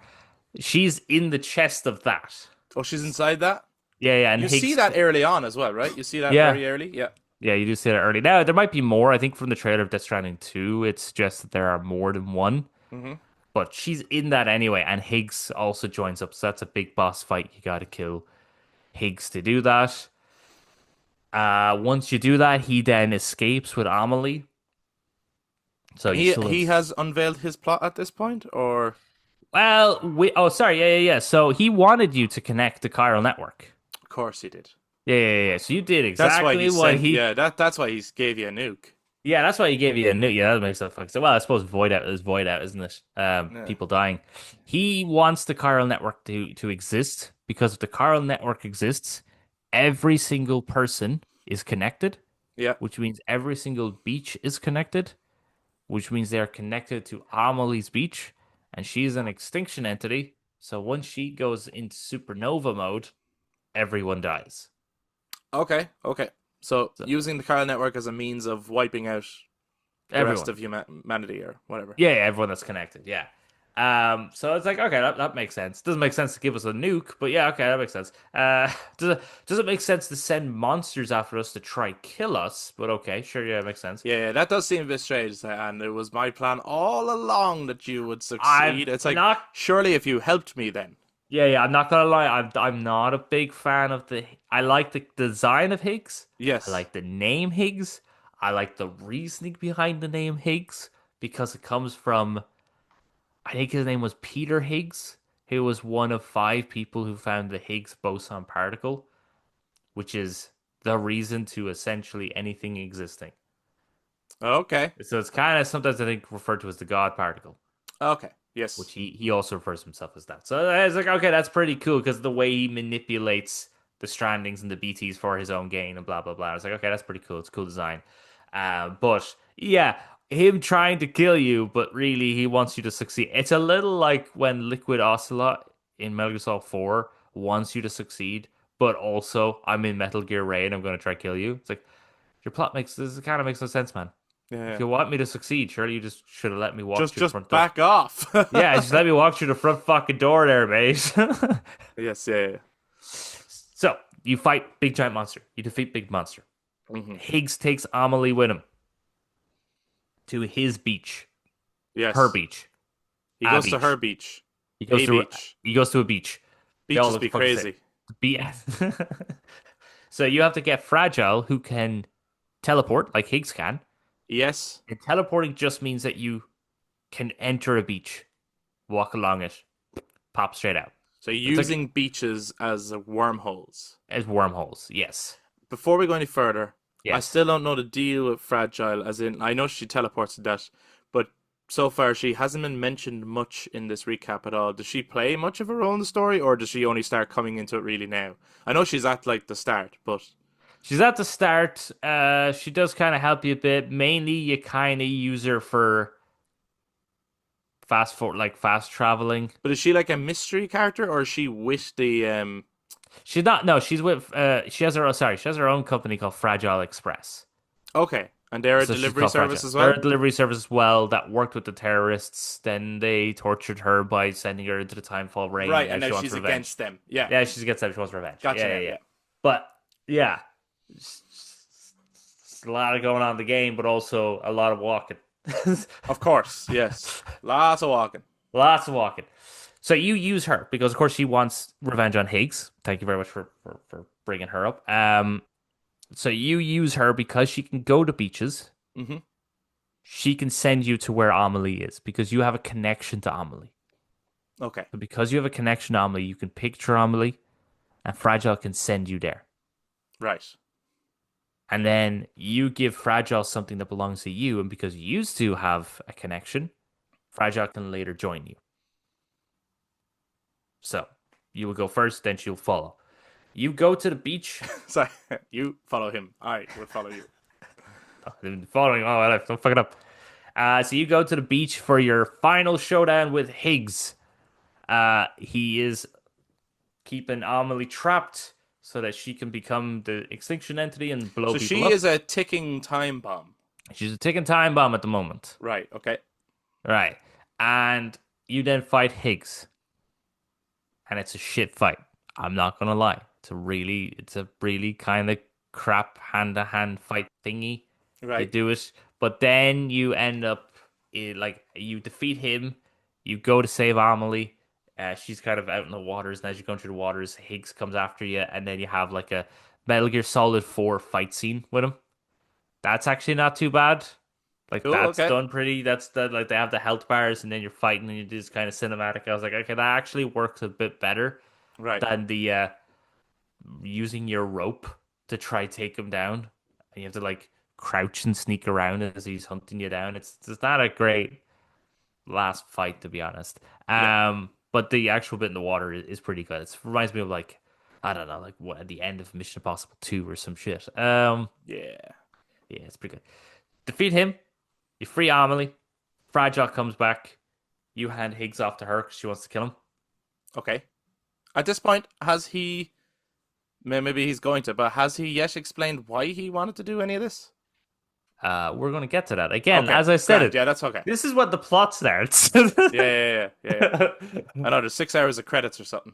She's in the chest of that. Oh, she's inside that? Yeah, and You see Higgs. that early on as well, right? You see that Yeah, very early? Yeah. yeah, you do see that early. Now there might be more. I think from the trailer of Death Stranding 2, it suggests that there are more than one. Mm-hmm. But she's in that anyway, and Higgs also joins up. So that's a big boss fight. You got to kill Higgs to do that. Once you do that, he then escapes with Amelie. So you still He has unveiled his plot at this point, or well, oh sorry, yeah. So he wanted you to connect the chiral network. of course he did. Yeah. So you did That's why he exactly what sent. he. Yeah, that's why he gave you a nuke. Yeah, that's why he gave you a new. Yeah, that makes sense. Well, I suppose void out is void out, isn't it? Yeah. People dying. He wants the chiral network to exist because if the chiral network exists, every single person is connected, Yeah. which means every single beach is connected, which means they are connected to Amelie's beach, and she's an extinction entity. So once she goes into supernova mode, everyone dies. Okay. Okay. So So using the chiral network as a means of wiping out the rest everyone. of humanity or whatever. Yeah, everyone that's connected. Yeah. So it's like, okay, that makes sense. Doesn't make sense to give us a nuke, but yeah, okay, that makes sense. Does it make sense to send monsters after us to try kill us? But okay, sure, yeah, it makes sense. Yeah, that does seem a bit strange, and it was my plan all along that you would I'm succeed. It's like, not. surely if you helped me then. Yeah. I'm not gonna lie. I'm not a big fan of the. I like the design of Higgs. I Yes. like the name Higgs. I like the reasoning behind the name Higgs because it comes from I think his name was Peter Higgs, who was one of five people who found the Higgs boson particle, which is the reason to essentially anything existing. Okay. So it's kind of sometimes I think referred to as the God particle, Okay. which Yes. he also refers to himself as that. So it's like, okay, that's pretty cool because the way he manipulates the strandings and the BTs for his own gain and blah, blah, blah. I was like, okay, that's pretty cool. It's a cool design. But yeah, him trying to kill you, but really he wants you to succeed. It's a little like when Liquid Ocelot in Metal Gear Solid 4 wants you to succeed, but also I'm in Metal Gear Ray and I'm going to try to kill you. It's like, your plot makes this kind of makes no sense, man. If Yeah. you want me to succeed, surely you just should have let me walk Just through the just front door. back off. Yeah, just let me walk through the front fucking door there, mate. Yes, yeah. So, you fight Big Giant Monster. You defeat Big Monster. Hmm. Higgs takes Amelie with him to his beach, her Yes. beach, He a goes to her beach. beach. He goes A to beach. he goes to a beach. They all Beaches look be fucking sick. crazy. Be So you have to get Fragile, who can teleport like Higgs can. Yes. And teleporting just means that you can enter a beach, walk along it, pop straight out. So It's like using beaches as wormholes. as wormholes. Yes. Before we go any further, I Yes. still don't know the deal with Fragile, as in, I know she teleports to that, but so far she hasn't been mentioned much in this recap at all. Does she play much of a role in the story, or does she only start coming into it really now? I know she's at, like, the start, but. She's at the start. She does kind of help you a bit. Mainly, you kind of use her for fast traveling. But is she like a mystery character, or is she with the. She's not. No, she's with. She has her. Sorry, she has her own company called Fragile Express. Okay, and they're a So she's delivery called service Fragile. as They're well? a delivery service as well that worked with the terrorists. Then they tortured her by sending her into the Timefall rain. Right, Now and now she wants she's revenge. against them. Yeah, Yeah, she gets that. She wants revenge. gotcha Yeah, now, yeah, yeah. yeah. But yeah, it's a lot of going on in the game, but also a lot of walking. Of course, yes. Lots of walking. Lots of walking. So you use her because, of course, she wants revenge on Higgs. Thank you very much for bringing her up. So you use her because she can go to beaches. Hmm. She can send you to where Amelie is because you have a connection to Amelie. Okay, So because you have a connection to Amelie, you can picture Amelie, and Fragile can send you there. right. And then you give Fragile something that belongs to you, and because you used to have a connection, Fragile can later join you. So you will go first, then she'll follow. You go to the beach. Sorry, you follow him. I will follow you. Following all my life, don't fuck it up. So you go to the beach for your final showdown with Higgs. He is keeping Amelie trapped so that she can become the extinction entity and blow So people she up. is a ticking time bomb. She's a ticking time bomb at the moment. Right, okay. Right. And you then fight Higgs. And it's a shit fight. I'm not gonna lie. It's a really kind of crap hand to hand fight thingy. You Right. do it, but then you end up like you defeat him. You go to save Amelie. She's kind of out in the waters, and as you're going through the waters, Higgs comes after you, and then you have like a Metal Gear Solid 4 fight scene with him. That's actually not too bad. Like Cool, that's okay. done pretty. That's the like they have the health bars, and then you're fighting, and you do this kind of cinematic. I was like, okay, that actually works a bit better Right. than the using your rope to try take him down. And you have to like crouch and sneak around as he's hunting you down. It's not a great last fight, to be honest. Yeah. But the actual bit in the water is pretty good. It reminds me of like I don't know, like what at the end of Mission Impossible 2 or some shit. Yeah. Yeah, it's pretty good. Defeat him. You free Amelie. Fragile comes back. You hand Higgs off to her because she wants to kill him. Okay. At this point, has he? Maybe he's going to, but has he yet explained why he wanted to do any of this? We're going to get to that. Again, Okay. as I said Grand. it, Yeah, that's okay. this is what the plot starts. Yeah. I know there's 6 hours of credits or something.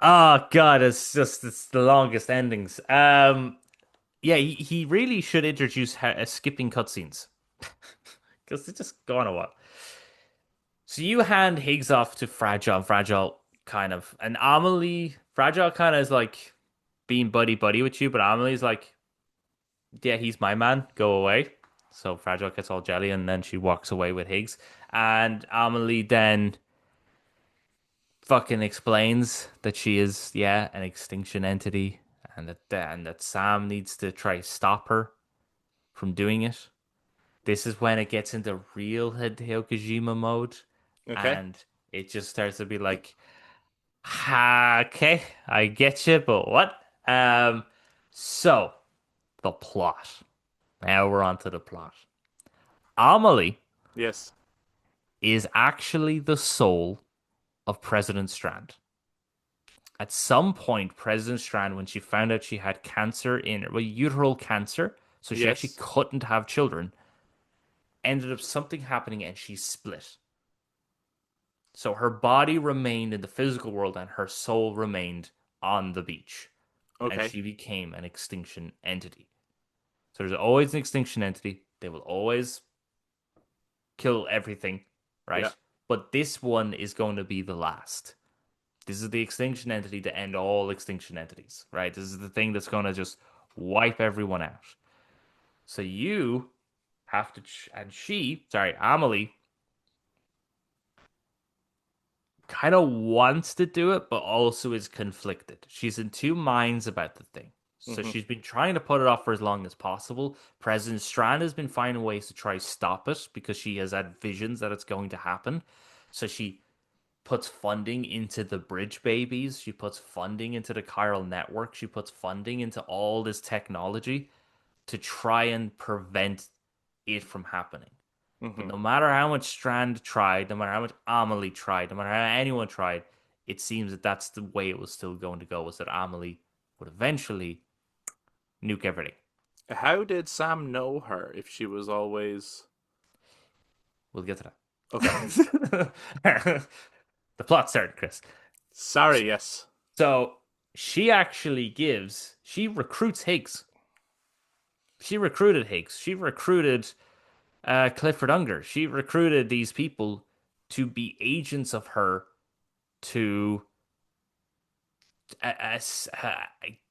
Oh god, it's the longest endings. Yeah, he really should introduce skipping cutscenes because they just go on a while. So you hand Higgs off to Fragile. Fragile kind of, and Amelie. Fragile kind of is like being buddy buddy with you, but Amelie's like, yeah, he's my man. Go away. So Fragile gets all jelly, and then she walks away with Higgs, and Amelie then fucking explains that she is, yeah, an extinction entity, and that Sam needs to try stop her from doing it. This is when it gets into real Hideo Kojima mode, Okay. and it just starts to be like, okay, I get you, but what? So the plot. Now we're on to the plot. Amelie Yes. is actually the soul of President Strand. At some point, President Strand, when she found out she had cancer uteral cancer, so she actually Yes. couldn't have children, ended up something happening and she split. So her body remained in the physical world and her soul remained on the beach. And Okay. she became an extinction entity. So there's always an extinction entity. They will always kill everything, right? Yeah. But this one is going to be the last. This is the extinction entity to end all extinction entities, right? This is the thing that's going to just wipe everyone out. So you have to, Amelie kind of wants to do it, but also is conflicted. She's in two minds about the thing. So Hmm. she's been trying to put it off for as long as possible. President Strand has been finding ways to try stop it because she has had visions that it's going to happen. So she puts funding into the bridge babies. She puts funding into the chiral network. She puts funding into all this technology to try and prevent it from happening. But Hmm. no matter how much Strand tried, no matter how much Amelie tried, no matter how anyone tried, it seems that that's the way it was still going to go, was that Amelie would eventually nuke everything. How did Sam know her if she was always We'll get to okay? that. The plot started, Chris. Sorry. Yes. So she recruits Higgs. She recruited Higgs. She recruited Clifford Unger. She recruited these people to be agents of her to uh, uh,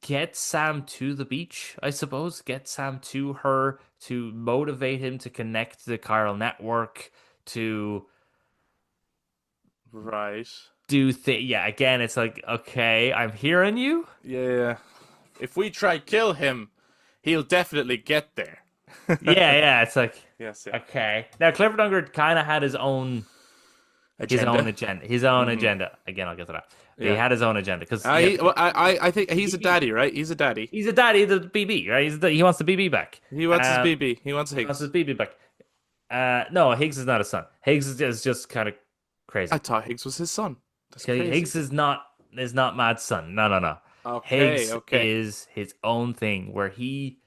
get Sam to the beach, I suppose. Get Sam to her to motivate him to connect to the chiral network, to Right. yeah, again, it's like, okay, I'm hearing you. Yeah. If we try kill him, he'll definitely get there. Yeah, it's like, Yes. Yeah. okay. Now, Clifford Unger kind of had his own Agenda. agenda. His own Hmm. agenda. Again, I'll get to that. But he Yeah. had his own agenda because you have to Well, think I think he's a daddy, right? He's a daddy. he's a daddy, the BB, right? He wants the BB back. He wants his BB. He wants He wants Higgs. his BB back. No, Higgs is not a son. Higgs is just kind of I crazy. thought Higgs was his son. That's Okay, crazy. Higgs is not Mad's son. No. Okay. Higgs Okay. is his own thing where he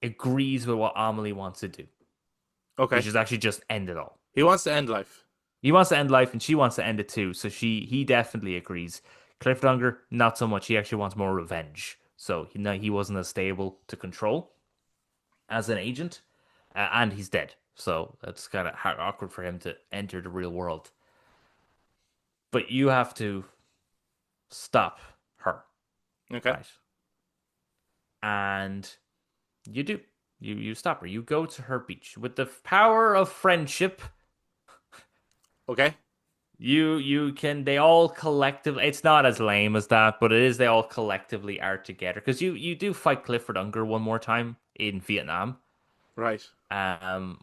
agrees with what Amelie wants to do, which Okay. is actually just end it all. He wants to end life. He wants to end life, and she wants to end it too. So he definitely agrees. Clifford Unger, not so much. He actually wants more revenge. So he wasn't as stable to control as an agent, and he's dead. So it's kind of awkward for him to enter the real world. But you have to stop her, Okay. right? And you do. You stop her. You go to her beach with the power of friendship. Okay. You can they all collectively it's not as lame as that, but it is they all collectively are together. Because you do fight Clifford Unger one more time in Vietnam, Right.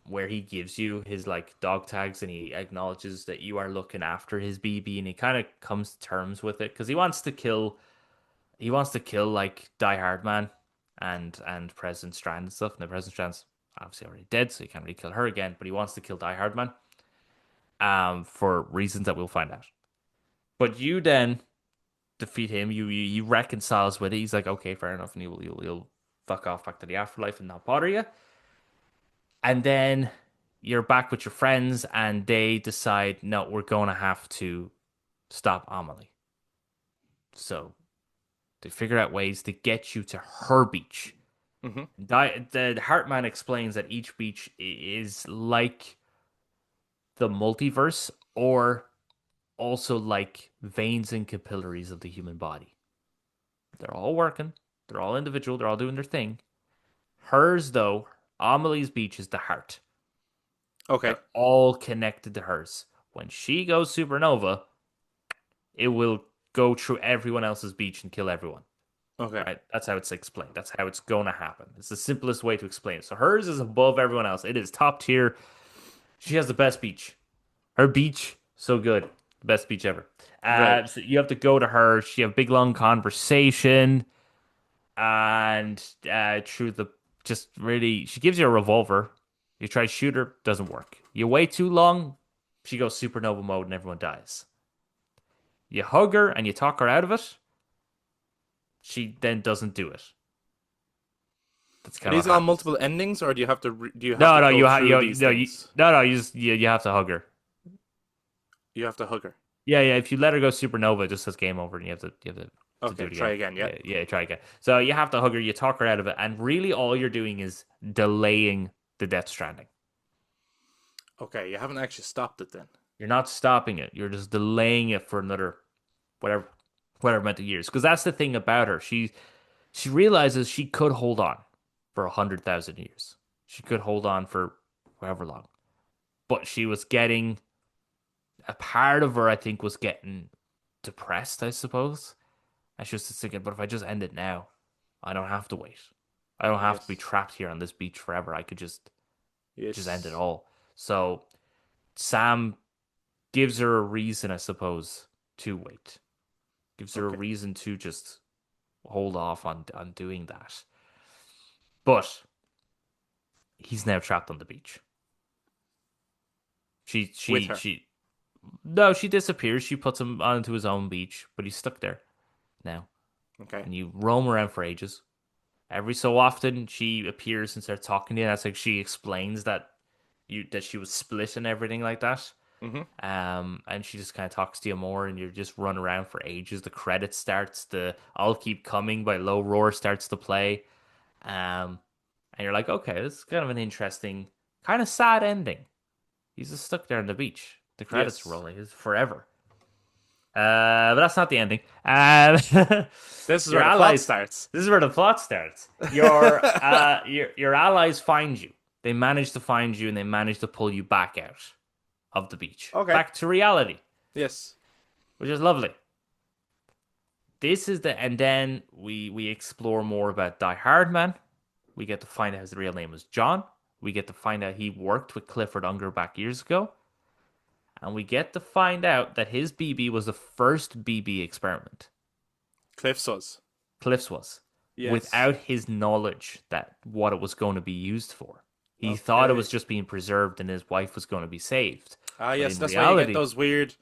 where he gives you his like dog tags and he acknowledges that you are looking after his BB and he kind of comes to terms with it because he wants to kill like Die Hard Man and President Strand and stuff. And the President Strand's obviously already dead, so he can't really kill her again, but he wants to kill Die Hard Man for reasons that we'll find out. But you then defeat him. You reconciles with it. He's like, okay, fair enough, and he'll fuck off back to the afterlife and not bother you. And then you're back with your friends, and they decide, no, we're going to have to stop Amelie. So they figure out ways to get you to her beach. Hmm. The Heartman explains that each beach is like the multiverse, or also like veins and capillaries of the human body. They're all working. They're all individual. They're all doing their thing. Hers, though, Amelie's beach is the heart. Okay. They're all connected to hers. When she goes supernova, it will go through everyone else's beach and kill everyone. Okay. Right? That's how it's explained. That's how it's going to happen. It's the simplest way to explain it. So hers is above everyone else. It is top tier. She has the best beach. Her beach, so good. Best beach ever. Right. So you have to go to her. She have a big long conversation, and through the just really, she gives you a revolver. You try to shoot her, doesn't work. You wait too long, she goes supernova mode, and everyone dies. You hug her and you talk her out of it. She then doesn't do it. That's Are kind of these what all happens. multiple endings, or do you have No, to no, go through these things? you just you have to hug her. You have to hug her. Yeah. If you let her go supernova, it just says game over, and you have to do Okay. it Try again. again. Yeah. Yeah, try again. So you have to hug her. You talk her out of it, and really all you're doing is delaying the Death Stranding. Okay. You haven't actually stopped it then. You're not stopping it. You're just delaying it for another whatever whatever amount of years. Because that's the thing about her. She realizes she could hold on for 100,000 years. She could hold on for however long, but she was getting a part of her. I think was getting depressed. I suppose. And she was just thinking, but if I just end it now, I don't have to wait. I don't have to be Yes. trapped here on this beach forever. I could just end it Yes. all. So Sam gives her a reason, I suppose, to wait. Gives her a Okay. reason to just hold off on doing that. But he's now trapped on the beach. She With she her. she No, she disappears. She puts him onto his own beach, but he's stuck there now. Okay. And you roam around for ages. Every so often she appears and starts talking to you. That's like she explains that she was split and everything like that. Hmm. And she just kind of talks to you more, and you just run around for ages. The credit starts, the "I'll Keep Coming" by Low Roar starts to play, and you're like, okay, this is kind of an interesting, kind of sad ending. He's just stuck there on the beach. The credits Yes. rolling. It's forever. But that's not the ending. This is Your where the plot allies. starts. This is where the plot starts. Your allies find you. They manage to find you, and they manage to pull you back out of the beach, Okay. back to reality, Yes. which is lovely. And then we explore more about Die Hard Man. We get to find out his real name was John. We get to find out he worked with Clifford Unger back years ago. And we get to find out that his BB was the first BB experiment. Cliff's was. Cliff's was. Yes. Without his knowledge that what it was going to be used for. He thought it was Okay. just being preserved and his wife was going to be saved. Ah, But yes. in That's why you get reality, those weird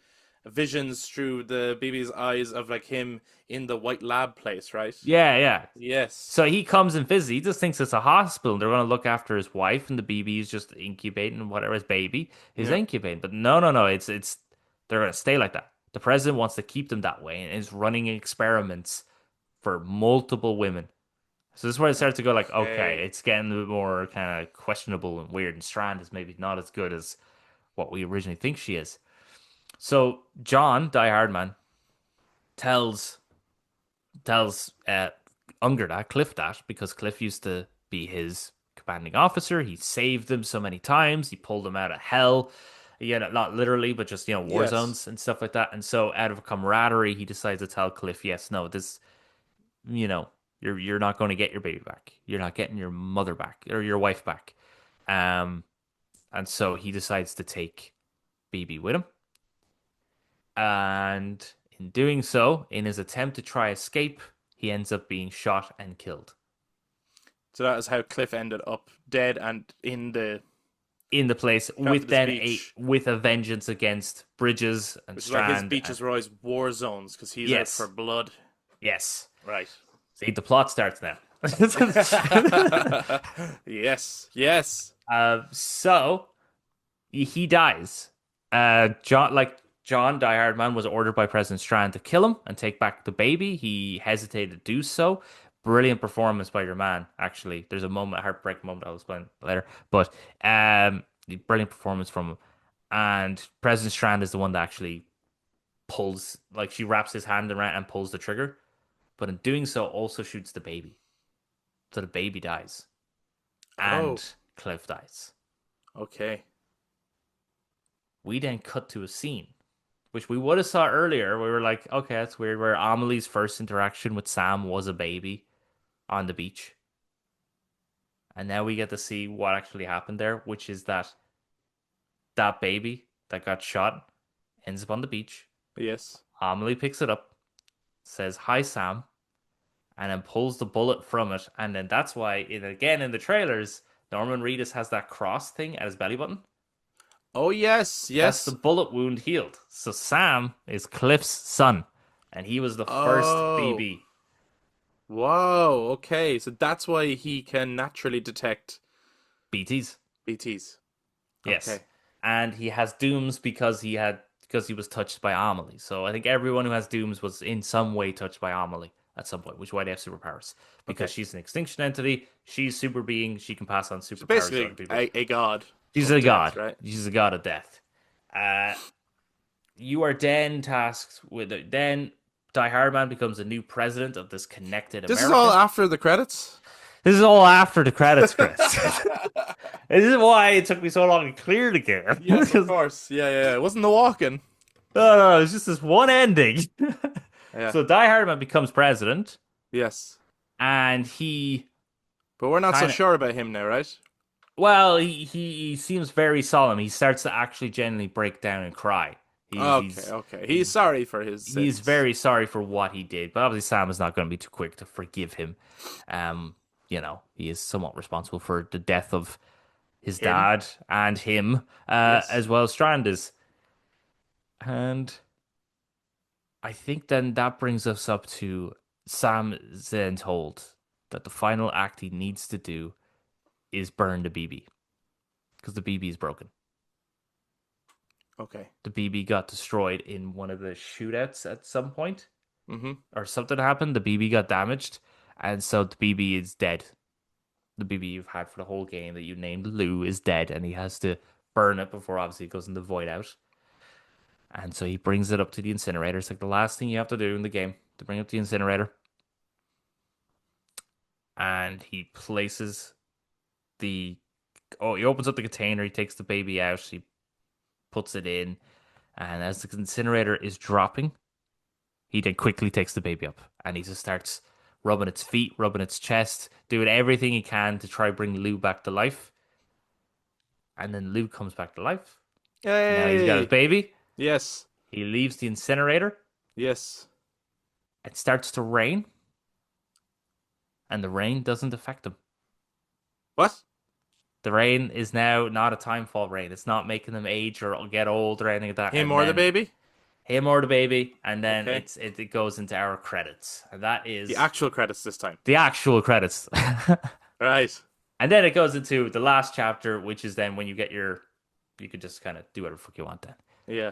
visions through the baby's eyes of like him in the white lab place, right? yeah. Yes. So he comes and visits. He just thinks it's a hospital. They're going to look after his wife, and the BB is just incubating whatever his baby is Yeah. incubating. But no. It's they're going to stay like that. The president wants to keep them that way and is running experiments for multiple women. So this is where it starts to go like, okay, Okay. it's getting a bit more kind of questionable and weird. And Strand is maybe not as good as what we originally think she is. So John, Die Hard Man, tells Unger that, Cliff that, because Cliff used to be his commanding officer. He saved them so many times. He pulled them out of hell. Yeah, not literally, but just, war Yes. zones and stuff like that. And so out of camaraderie, he decides to tell Cliff, yes, no, this, you know, you're not going to get your baby back. You're not getting your mother back or your wife back. Um, and so he decides to take BB with him. And in doing so, in his attempt to try escape, he ends up being shot and killed So that is how Cliff ended up dead and in the in the place shot to with this then a beach, with a vengeance against Bridges and which is why his Strand. beaches were always war zones because he's out for Yes, blood. yes. Right. See, the plot starts now. Yes. Yes. So he dies. John Die Hard Man was ordered by President Strand to kill him and take back the baby. He hesitated to do so. Brilliant performance by your man. Actually, there's a heartbreak moment I'll explain later, but brilliant performance from him. And President Strand is the one that actually pulls, like she wraps his hand around and pulls the trigger, but in doing so, also shoots the baby. So the baby dies, Oh. and Cliff dies. Okay. We then cut to a scene which we would have saw earlier. We were like, okay, that's weird. Where Amelie's first interaction with Sam was a baby on the beach. And now we get to see what actually happened there, which is that baby that got shot ends up on the beach. Yes. Amelie picks it up, says, "Hi, Sam," and then pulls the bullet from it. And then that's why, again, in the trailers, Norman Reedus has that cross thing at his belly button. Oh yes. That's the Yes. bullet wound healed. So Sam is Cliff's son, and he was the first Oh. BB. Wow. Okay. So that's why he can naturally detect BTs. BTs. Yes. Okay. And he has dooms because he was touched by Amelie. So I think everyone who has dooms was in some way touched by Amelie at some point, which is why they have superpowers. Because Okay. she's an extinction entity, she's super being, she can pass on So superpowers to other basically, people. a god She's of a death, god. right? She's a god of death. Uh you are then tasked with then Die Hardman becomes a new president of this connected This is all America. after the credits. This is all after the credits, Chris. This is why it took me so long to clear the game. Yes, of Because course. Yeah, yeah. It wasn't the walking. no, it's just this one ending. Yeah. So Die Hardman becomes president, Yes. and he But we're not so kind of, sure about him now, right? well, he seems very solemn. He starts to actually genuinely break down and cry. He's Okay, he's okay. He's sorry for his he's sins. very sorry for what he did, but obviously Sam is not going to be too quick to forgive him. He is somewhat responsible for the death of his Him? dad and him, Yes. as well as Strand is. And I think then that brings us up to Sam is then told that the final act he needs to do is burn the BB because the BB is broken. Okay. The BB got destroyed in one of the shootouts at some point, Mm-hmm. or something happened. The BB got damaged, and so the BB is dead. The BB you've had for the whole game that you named Lou is dead, and he has to burn it before obviously it goes in the void out. And so he brings it up to the incinerator. It's like the last thing you have to do in the game to bring up the incinerator. And he places he opens up the container, he takes the baby out, he puts it in, and as the incinerator is dropping, he then quickly takes the baby up and he just starts rubbing its feet, rubbing its chest, doing everything he can to try bring Lou back to life. And then Lou comes back to life. Now he's got his Hey. baby. Yes. He leaves the incinerator. Yes. It starts to rain. And the rain doesn't affect him. What? The rain is now not a timefall rain. It's not making them age or get old or anything like that. Him And or the then baby? him or the baby, and then Okay. it goes into our credits, and that The is actual credits this time. the actual credits. Right. And then it goes into the last chapter, which is then when you could just kind of do whatever the fuck you want then. Yeah.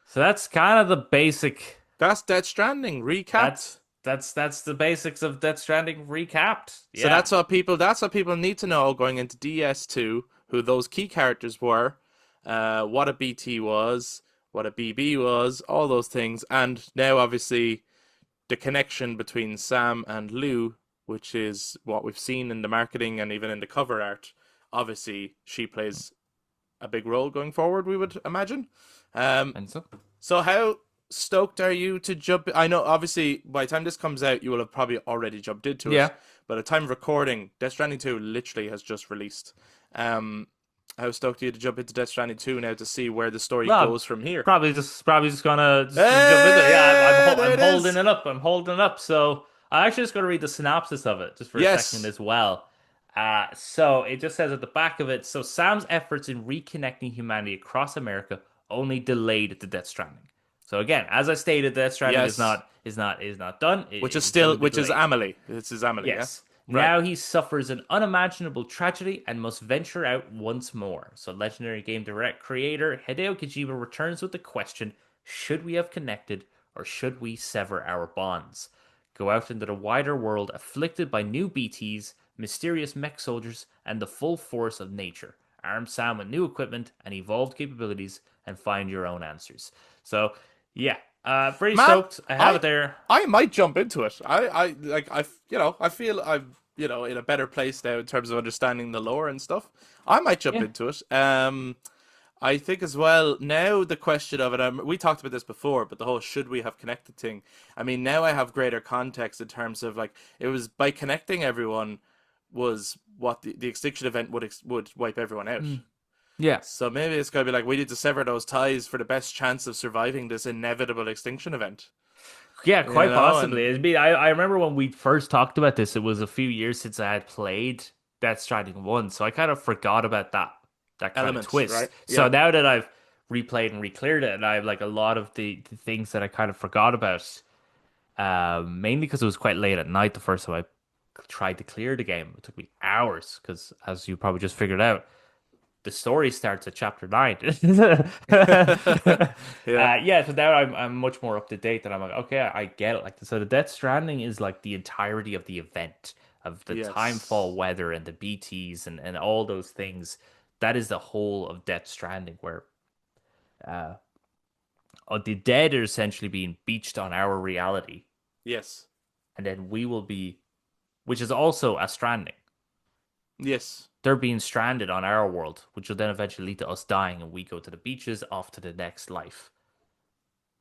So that's kind of the basic. That's Death Stranding recapped. That's the basics of Death Stranding recapped. So Yeah. that's what people need to know going into DS2, who those key characters were, what a BT was, what a BB was, all those things, and now obviously the connection between Sam and Lou, which is what we've seen in the marketing and even in the cover art. Obviously, she plays a big role going forward, we would imagine. Um, And so, so how stoked are you to jump? I know obviously by the time this comes out, you will have probably already jumped into it. yeah. But at the time of recording, Death Stranding 2 literally has just released. Um, how stoked are you to jump into Death Stranding 2 now to see where the story Well, goes from here? probably just gonna just jump into it. Yeah, Hey, there I'm it holding is. it up. I'm holding it up. So I'm actually just gonna read the synopsis of it just for a second Yes. as well. So it just says at the back of it. So Sam's efforts in reconnecting humanity across America only delayed the Death Stranding. So again, as I stated, Death Stranding Yes. is not done. Which is It's going still to be which is delayed. Amelie. This is Amelie, yeah? Yes. Right. Now he suffers an unimaginable tragedy and must venture out once more. So, legendary game direct creator Hideo Kojima returns with the question: should we have connected or should we sever our bonds? Go out into the wider world afflicted by new BTs, mysterious mech soldiers, and the full force of nature. Arm Sam with new equipment and evolved capabilities and find your own answers. So, yeah, pretty Man, stoked. I have I it there. I might jump into it. I like I feel I'm in a better place now in terms of understanding the lore and stuff. I might jump Yeah. into it. I think as well now the question of it. We talked about this before, but the whole should we have connected thing. I mean, now I have greater context in terms of like it was by connecting everyone was what the extinction event would wipe everyone out. Mm. Yeah. So maybe it's gonna be like we need to sever those ties for the best chance of surviving this inevitable extinction event. Yeah, You quite know, possibly. and I remember when we first talked about this, it was a few years since I had played Death Stranding 1, so I kind of forgot about that kind of elements, twist. right? So Yeah. now that I've replayed and recleared it, and I have like a lot of the things that I kind of forgot about, mainly because it was quite late at night the first time I tried to clear the game. It took me hours because, as you probably just figured out, the story starts at chapter 9. Yeah. Yeah, so now I'm much more up to date and I'm like, okay, I get it. Like, so the Death Stranding is like the entirety of the event of the Yes. timefall weather and the BTs and all those things. That is the whole of Death Stranding, where uh the dead are essentially being beached on our reality, Yes. and then we will be, which is also a stranding. Yes. They're being stranded on our world, which will then eventually lead to us dying, and we go to the beaches, off to the next life.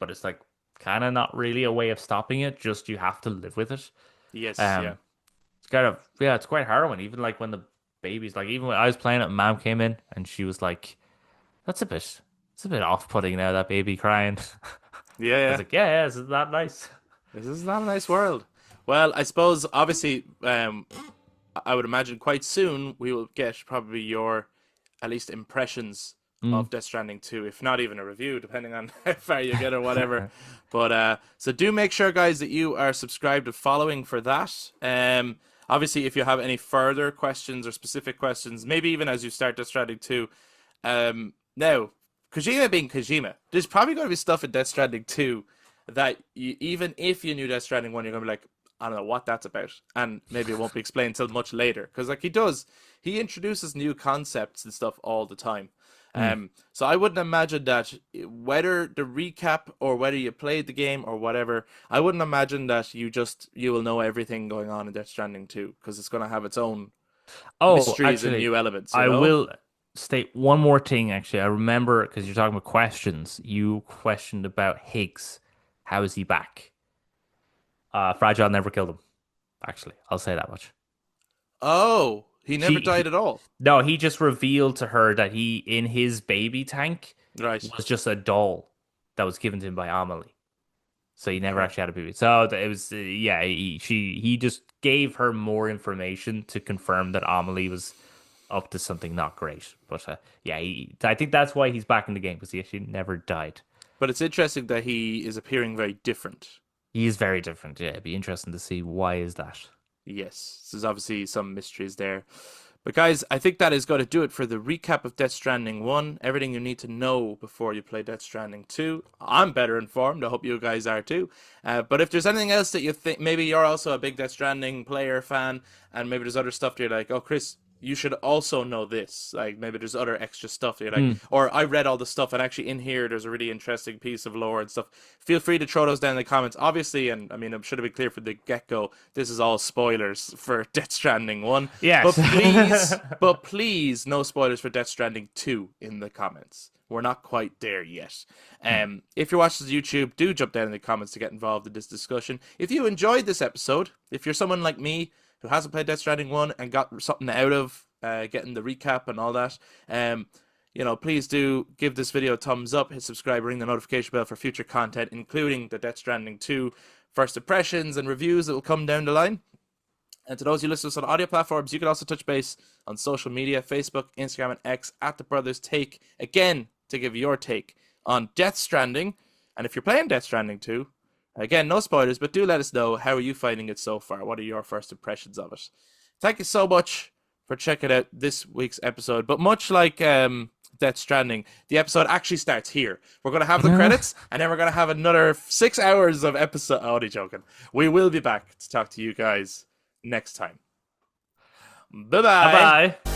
But it's like kind of not really a way of stopping it. Just you have to live with it. Yes. Yeah. Um, it's kind of yeah, it's quite harrowing. Even like when the babies, like even when I was playing it, Mom came in and she was like, "That's a bit, it's a bit off-putting now. That baby crying." Yeah. I was Yeah. like, "Yeah, isn't that nice?" This is not a nice world. Well, I suppose obviously, I would imagine quite soon we will get probably your at least impressions Mm. of Death Stranding 2, if not even a review, depending on how far you get or whatever. But so do make sure, guys, that you are subscribed and following for that. Obviously, if you have any further questions or specific questions, maybe even as you start Death Stranding 2, now Kojima being Kojima, there's probably going to be stuff in Death Stranding 2 that you, even if you knew Death Stranding 1, you're going to be like, I don't know what that's about. And maybe it won't be explained until much later. Because, like, he introduces new concepts and stuff all the time. Mm. So I wouldn't imagine that whether the recap or whether you played the game or whatever, I wouldn't imagine that you will know everything going on in Death Stranding 2 because it's going to have its own Oh, mysteries and actually, new elements, you I know? will state one more thing. Actually, I remember because you're talking about questions. You questioned about Higgs. How is he back? Fragile never killed him. Actually, I'll say that much. Oh, he never She, died he, at all. no, he just revealed to her that he, in his baby tank, Right. was just a doll that was given to him by Amelie. So he never Okay. actually had a baby. So it was, yeah, he just gave her more information to confirm that Amelie was up to something not great. But yeah, I think that's why he's back in the game because he actually never died. But it's interesting that he is appearing very different. He is very different. Yeah, it'd be interesting to see why is that. Yes, there's obviously some mysteries there. But guys, I think that is going to do it for the recap of Death Stranding 1. Everything you need to know before you play Death Stranding 2. I'm better informed. I hope you guys are too. But if there's anything else that you think, maybe you're also a big Death Stranding player fan, and maybe there's other stuff that you're like, oh, Kris, you should also know this. Like, maybe there's other extra stuff that you're like, Hmm. or I read all the stuff, and actually in here there's a really interesting piece of lore and stuff. Feel free to throw those down in the comments. Obviously, and I mean, I'm sure to be clear from the get-go, this is all spoilers for Death Stranding 1. Yes. But please, no spoilers for Death Stranding 2 in the comments. We're not quite there yet. If you're watching this YouTube, do jump down in the comments to get involved in this discussion. If you enjoyed this episode, if you're someone like me who hasn't played Death Stranding 1 and got something out of getting the recap and all that, please do give this video a thumbs up, hit subscribe, ring the notification bell for future content, including the Death Stranding 2 first impressions and reviews that will come down the line. And to those who listen to us on audio platforms, you can also touch base on social media, Facebook, Instagram, and X at The Brothers Take, again, to give your take on Death Stranding. And if you're playing Death Stranding 2, again, no spoilers, but do let us know, how are you finding it so far? What are your first impressions of it? Thank you so much for checking out this week's episode. But much like Death Stranding, the episode actually starts here. We're going to have the credits, and then we're going to have another 6 hours of episode. Oh, only joking. We will be back to talk to you guys next time. Bye-bye. Bye-bye.